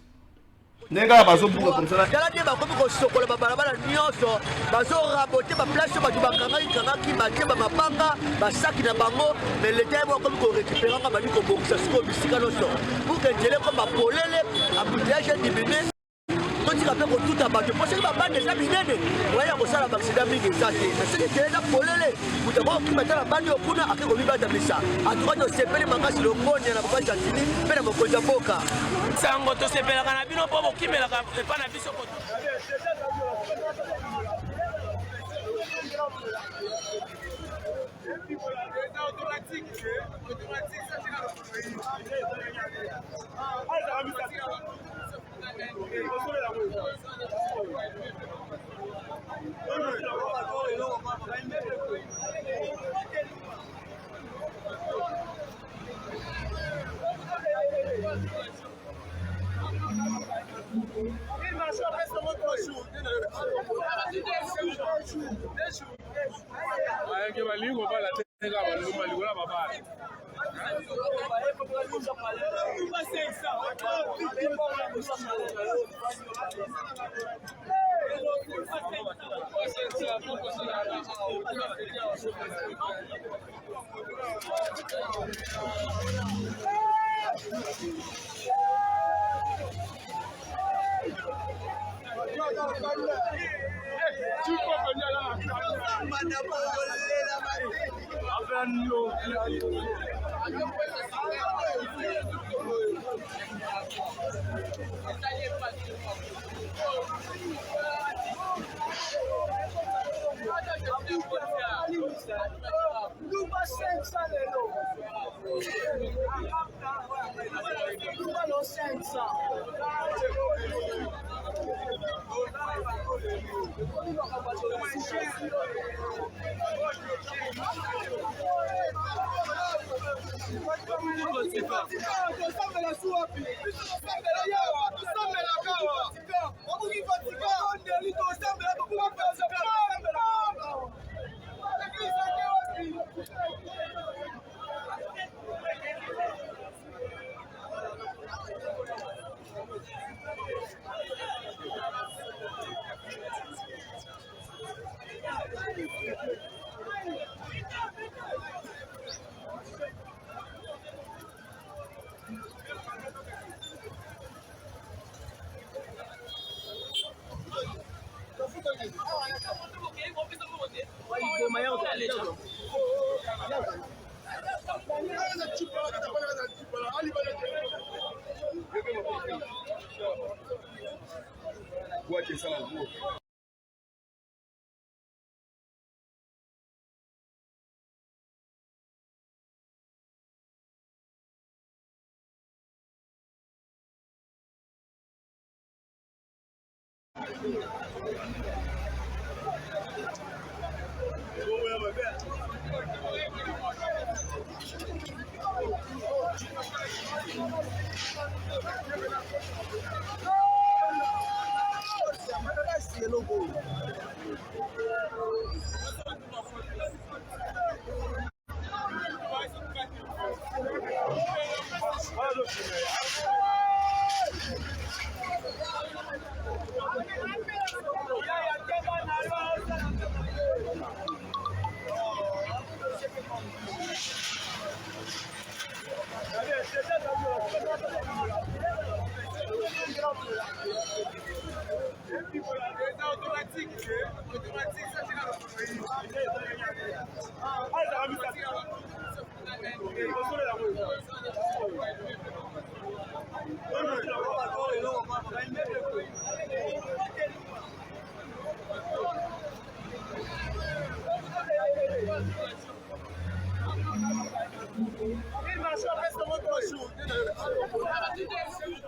nenga bazobuka comme ça kala te bakomi kosokola babalabala nyonso bazorabote baplace bato bakangaki bakeba mabanga basaki na bango mais leta bakomi korécupéranga bali kobongisa siko bisika nyonso pour que nzela ekoma polele embouteillage edimine totika mpe kotuta bato po soki babande eza minene waya kosala baksida mingi eza te mais soki nzela eza polele moto akokokima ta na bandi okuna ake komibatamisa atuka tosepeli makasi longonia na baba jantini mpe na mokonzi ya mboka sango tosepelaka na bino mpo bokimelaka epa na biso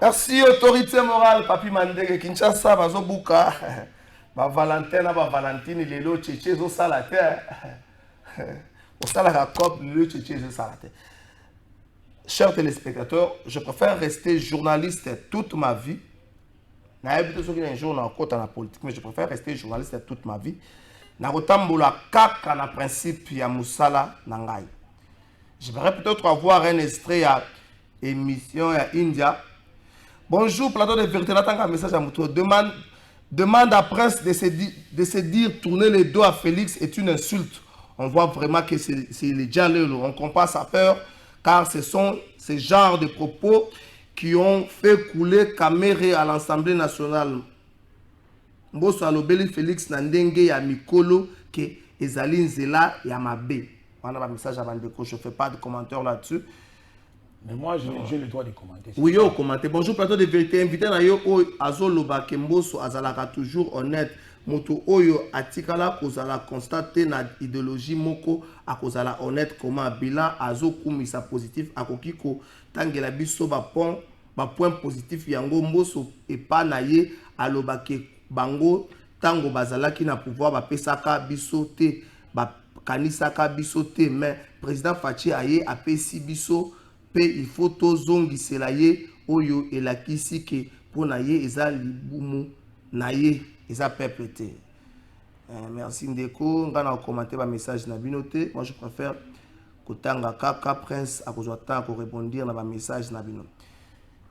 Merci, autorité morale, Papi Mandege, Kinshasa, Bazobuka, Valentin, Valentine, Lelo, Tchétché, Zo Salate, au Salakop, Lelo, Tchétché, Zo Salate. Chers téléspectateurs, je préfère rester journaliste toute ma vie. Je suis un jour dans la politique, mais je préfère rester journaliste toute ma vie. Narotambola kaka na principe ya musala nangai. J'aimerais peut-être avoir un extrait à émission à India. Bonjour, plateau de vérité. Là, un message à Moutou. Demande à Prince de se dire tourner les dos à Félix est une insulte. On voit vraiment que c'est les dialogues. On comprend sa peur, car ce sont ces genres de propos qui ont fait couler Kamere à l'Assemblée nationale. Mboso alobeli Félix Nandenge ya Mikolo que Ezali Nzela ya Mabe. On a un message à Bandeko, je ne fais pas de commentaires là-dessus. Mais moi, j'ai le droit de commenter. Oui, yo, commenter. Bonjour, plateau de vérité. Invité na yo Azoloba Kemboso Azalaka toujours honnête. Moto Oyo Atikala Kozala constate na idéologie moko akozala honnête comment bilan Azo Kumisa positif akokiko tangela biso ba point positif yango mboso et pas naye alobake bango tango bazalaki na pouvoir ba pesaka biso te ba kanisaka biso te mais président Fachi aye apesi biso pe il faut tozongisela ye oyo elakisi ke po na ye eza libumu na ye eza peuple te. Merci Ndeko ngana commenter ba message na binote. Moi je préfère kotanga kaka Prince akozwata ko répondre na ba message na bino.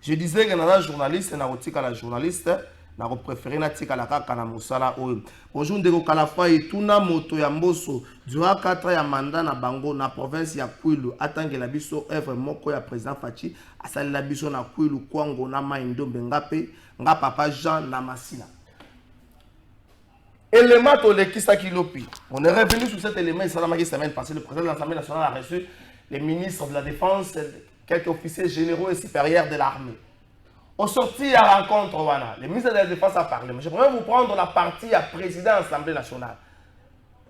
Je disais que na journaliste na rotika la journaliste na préféré na tika la kaka na musala oyo. Bonjour Ndeko Kalafa et tuna moto ya mboso durant 4 ans ya mandat na bango na province ya Kwilu atangela biso œuvre moko ya président Fachi asalela biso na Kwilu Kwango na Maindombe ngape nga papa Jean na Masina. Élément Tolekisa Kilopi. On est revenu sur cet élément la semaine passée. Le président de l'Assemblée nationale a reçu les ministres de la Défense, quelques officiers généraux et supérieurs de l'armée. Au sorti à la rencontre, voilà, le ministre de la Défense a parlé. Mais je voudrais vous prendre la partie à président de l'Assemblée nationale.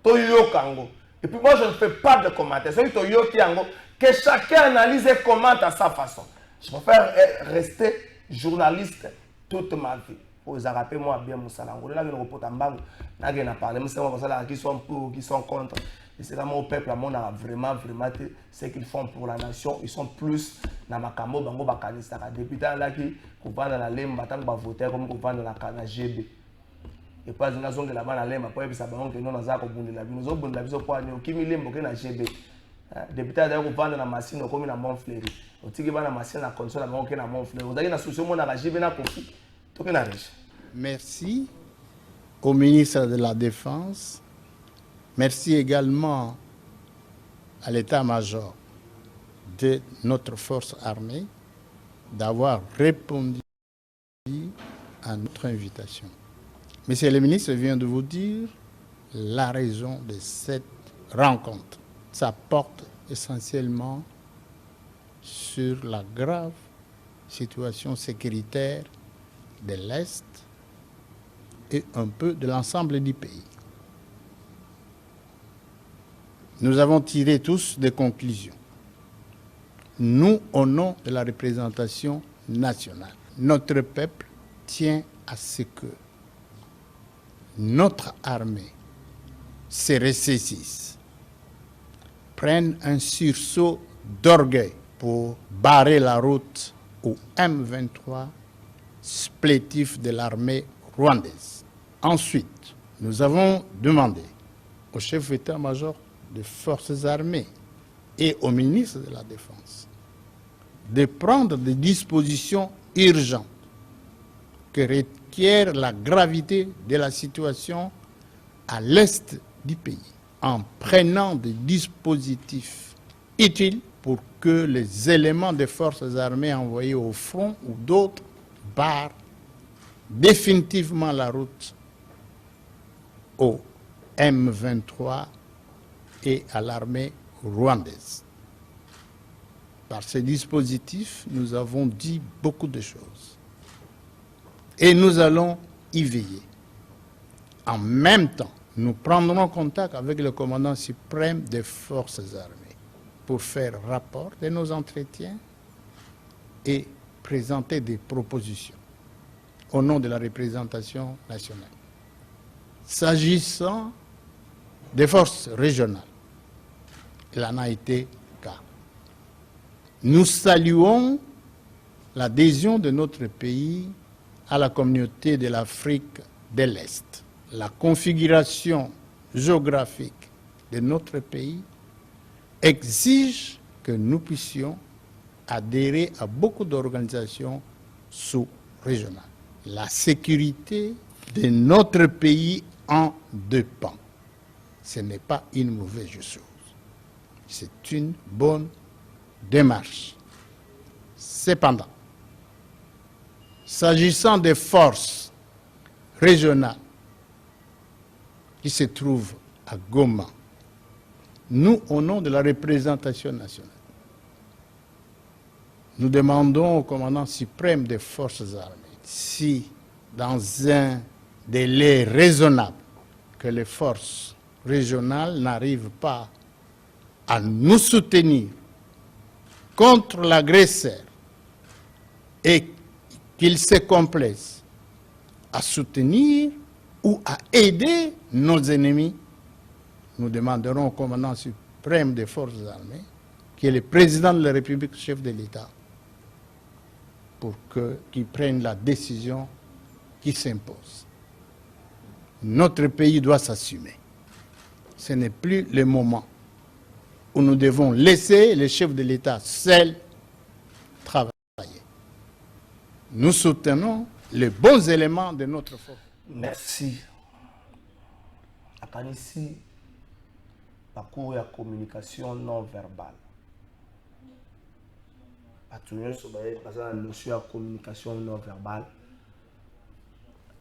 Toyo Kango. Et puis moi, je ne fais pas de commentaires. C'est Toyo Kango. Que chacun analyse et commente à sa façon. Je préfère rester journaliste toute ma vie. Vous avez moi bien Moussalango. Là, je reporte en banque. Là, je parlé. Mais qui sont pour, qui sont contre. Et c'est comme au peuple, on a vraiment ce qu'ils font pour la nation. Ils sont plus dans ma camo, bango bakanista. Député là qui coupent dans la lème, battant ba voter comme coupant dans la GB. Et pas une zone de la banane lème. Après, ça bango que nous on a zako bundi la vie. Nous autres bundi la vie so quoi ni kimi lème boké na GB. Député là coupant dans la machine comme na Montfleury. Au tiki ba na machine na console bango que na Montfleury. Vous avez na solution mon na GB na kofi. Merci au ministre de la Défense Merci également à l'état-major de notre force armée d'avoir répondu à notre invitation. Monsieur le ministre vient de vous dire la raison de cette rencontre. Ça porte essentiellement sur la grave situation sécuritaire de l'Est et un peu de l'ensemble du pays. Nous avons tiré tous des conclusions. Nous, au nom de la représentation nationale, notre peuple tient à ce que notre armée se ressaisisse, prenne un sursaut d'orgueil pour barrer la route au M23 supplétif de l'armée rwandaise. Ensuite, nous avons demandé au chef d'état-major des forces armées et au ministre de la Défense de prendre des dispositions urgentes que requiert la gravité de la situation à l'est du pays, en prenant des dispositifs utiles pour que les éléments des forces armées envoyés au front ou d'autres barrent définitivement la route au M23 et à l'armée rwandaise. Par ces dispositifs, nous avons dit beaucoup de choses. Et nous allons y veiller. En même temps, nous prendrons contact avec le commandant suprême des forces armées pour faire rapport de nos entretiens et présenter des propositions au nom de la représentation nationale. S'agissant des forces régionales, il en a été cas. Nous saluons l'adhésion de notre pays à la communauté de l'Afrique de l'Est. La configuration géographique de notre pays exige que nous puissions adhérer à beaucoup d'organisations sous-régionales. La sécurité de notre pays en dépend. Ce n'est pas une mauvaise chose. C'est une bonne démarche. Cependant, s'agissant des forces régionales qui se trouvent à Goma, nous, au nom de la représentation nationale, nous demandons au commandant suprême des forces armées si, dans un délai raisonnable, que les forces régionales n'arrivent pas à nous soutenir contre l'agresseur et qu'ils se complaisent à soutenir ou à aider nos ennemis, nous demanderons au commandant suprême des forces armées, qui est le président de la République, chef de l'État, pour qu'il prenne la décision qui s'impose. Notre pays doit s'assumer. Ce n'est plus le moment où nous devons laisser les chefs de l'État seuls travailler. Nous soutenons les bons éléments de notre force. Merci. Akanisi, la cour de communication non verbale. La notion de communication non verbale,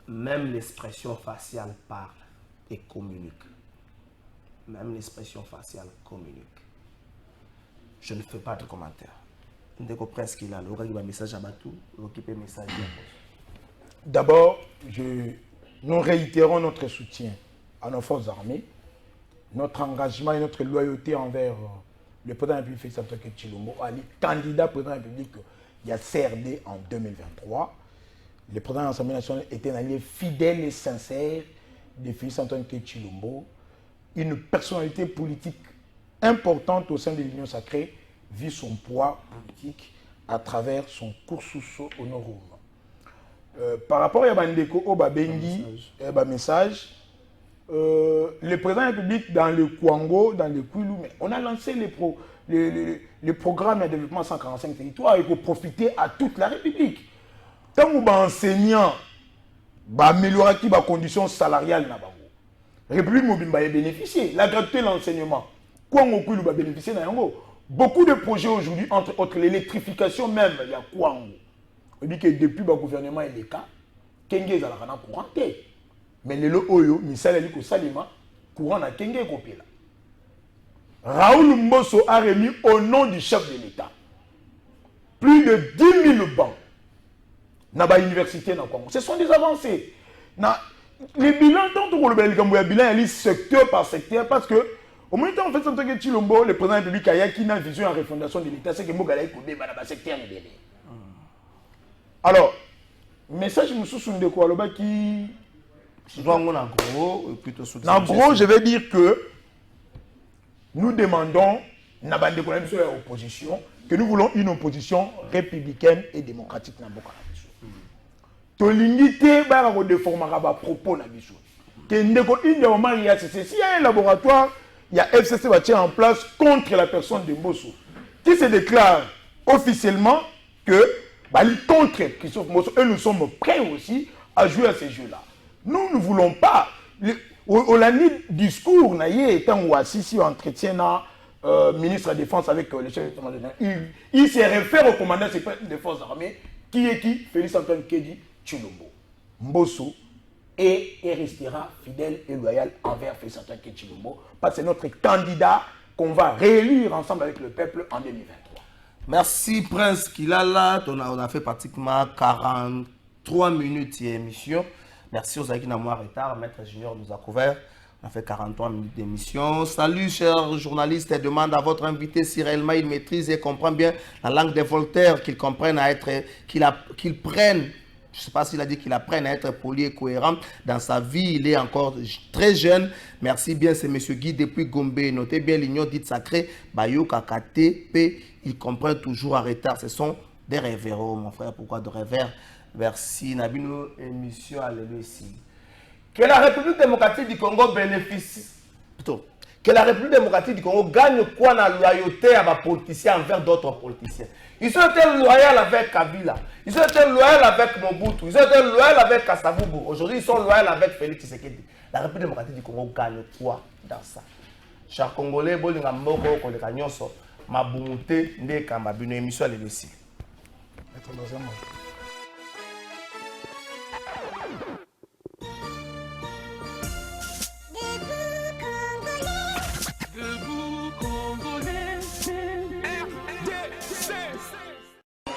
même l'expression faciale parle et communique. Même l'expression faciale communique. Je ne fais pas de commentaires. Dès que presque il a le message à Batou, l'occupé message. D'abord, nous réitérons notre soutien à nos forces armées, notre engagement et notre loyauté envers le président de la République, Félix Antoine Tshilombo, candidat président de la République, il y a CRD en 2023. Le président de l'Assemblée nationale était un allié fidèle et sincère de Félix Antoine Tshilombo, une personnalité politique importante au sein de l'Union sacrée, vu son poids politique à travers son cursus honorum. Par rapport à Bandeko Obabengi, message, le président de la République dans le Kwango, dans le Kwilu, on a lancé le programme de développement 145 territoires et pour profiter à toute la République. Tant que les enseignants améliorent les conditions salariales, République Mobimba a bénéficié. La gratuité de l'enseignement. Quoi on va bénéficier d'un beaucoup de projets aujourd'hui, entre autres l'électrification même, il y a quoi on dit que depuis le gouvernement et les cas, Kenge est dans le courant. Mais le Oyo, Misal Eliko Salima, courant à Kenge Kopela. Raoul Mbosso a remis au nom du chef de l'État plus de 10 000 bancs dans l'université. Ce sont des avancées. Les bilans, tant que le bilan est secteur par secteur, parce que au moment où on fait ça, le président de la République a une vision en refondation de l'État, c'est que Mogala est coupé dans le secteur. Alors, message de quoi qui. En gros, je vais dire que nous demandons, que nous voulons une opposition républicaine et démocratique. Tolinité va déformer à propos na biso. S'il y a un laboratoire, il y a FCC va tirer en place contre la personne de Mbosso, qui se déclare officiellement que contre Christophe Mbosso, et nous sommes prêts aussi à jouer à ces jeux-là. Nous ne voulons pas. Au discours, étant ou assis entretien ministre de la Défense avec le chef de il se réfère au commandant des forces armées, qui est qui Félix Antoine Kedi Tshilombo. Mbosso et restera fidèle et loyal envers Félix Antoine Kedi Tshilombo, parce que c'est notre candidat qu'on va réélire ensemble avec le peuple en 2023. Merci Prince Kilala, on a fait pratiquement 43 minutes d'émission. Merci aux amis qui n'ont pas retard. Maître Junior nous a couvert. On a fait 43 minutes d'émission. Salut, chers journalistes. Et demande à votre invité si réellement il maîtrise et comprend bien la langue de Voltaire, qu'il comprenne à être, qu'il prenne, je ne sais pas s'il a dit qu'il apprenne à être poli et cohérent dans sa vie. Il est encore très jeune. Merci bien, c'est M. Guy depuis Gombe. Notez bien l'union dite sacrée. Bayo Kakate, P. Il comprend toujours à retard. Ce sont des rêveurs, mon frère. Pourquoi de rêveurs? Merci. Nabino émission à ici. Que la République démocratique du Congo bénéficie. Plutôt. Que la République démocratique du Congo gagne quoi dans la loyauté à des politiciens envers d'autres politiciens. Ils ont été loyaux avec Kabila. Ils ont été loyaux avec Mobutu. Ils ont été loyaux avec Kasavubu. Aujourd'hui, ils sont loyaux avec Félix Tshisekedi. La République démocratique du Congo gagne quoi dans ça? Chers Congolais, bolinga mboko koleka nyonso mabunte ndeka mabino émission à ici.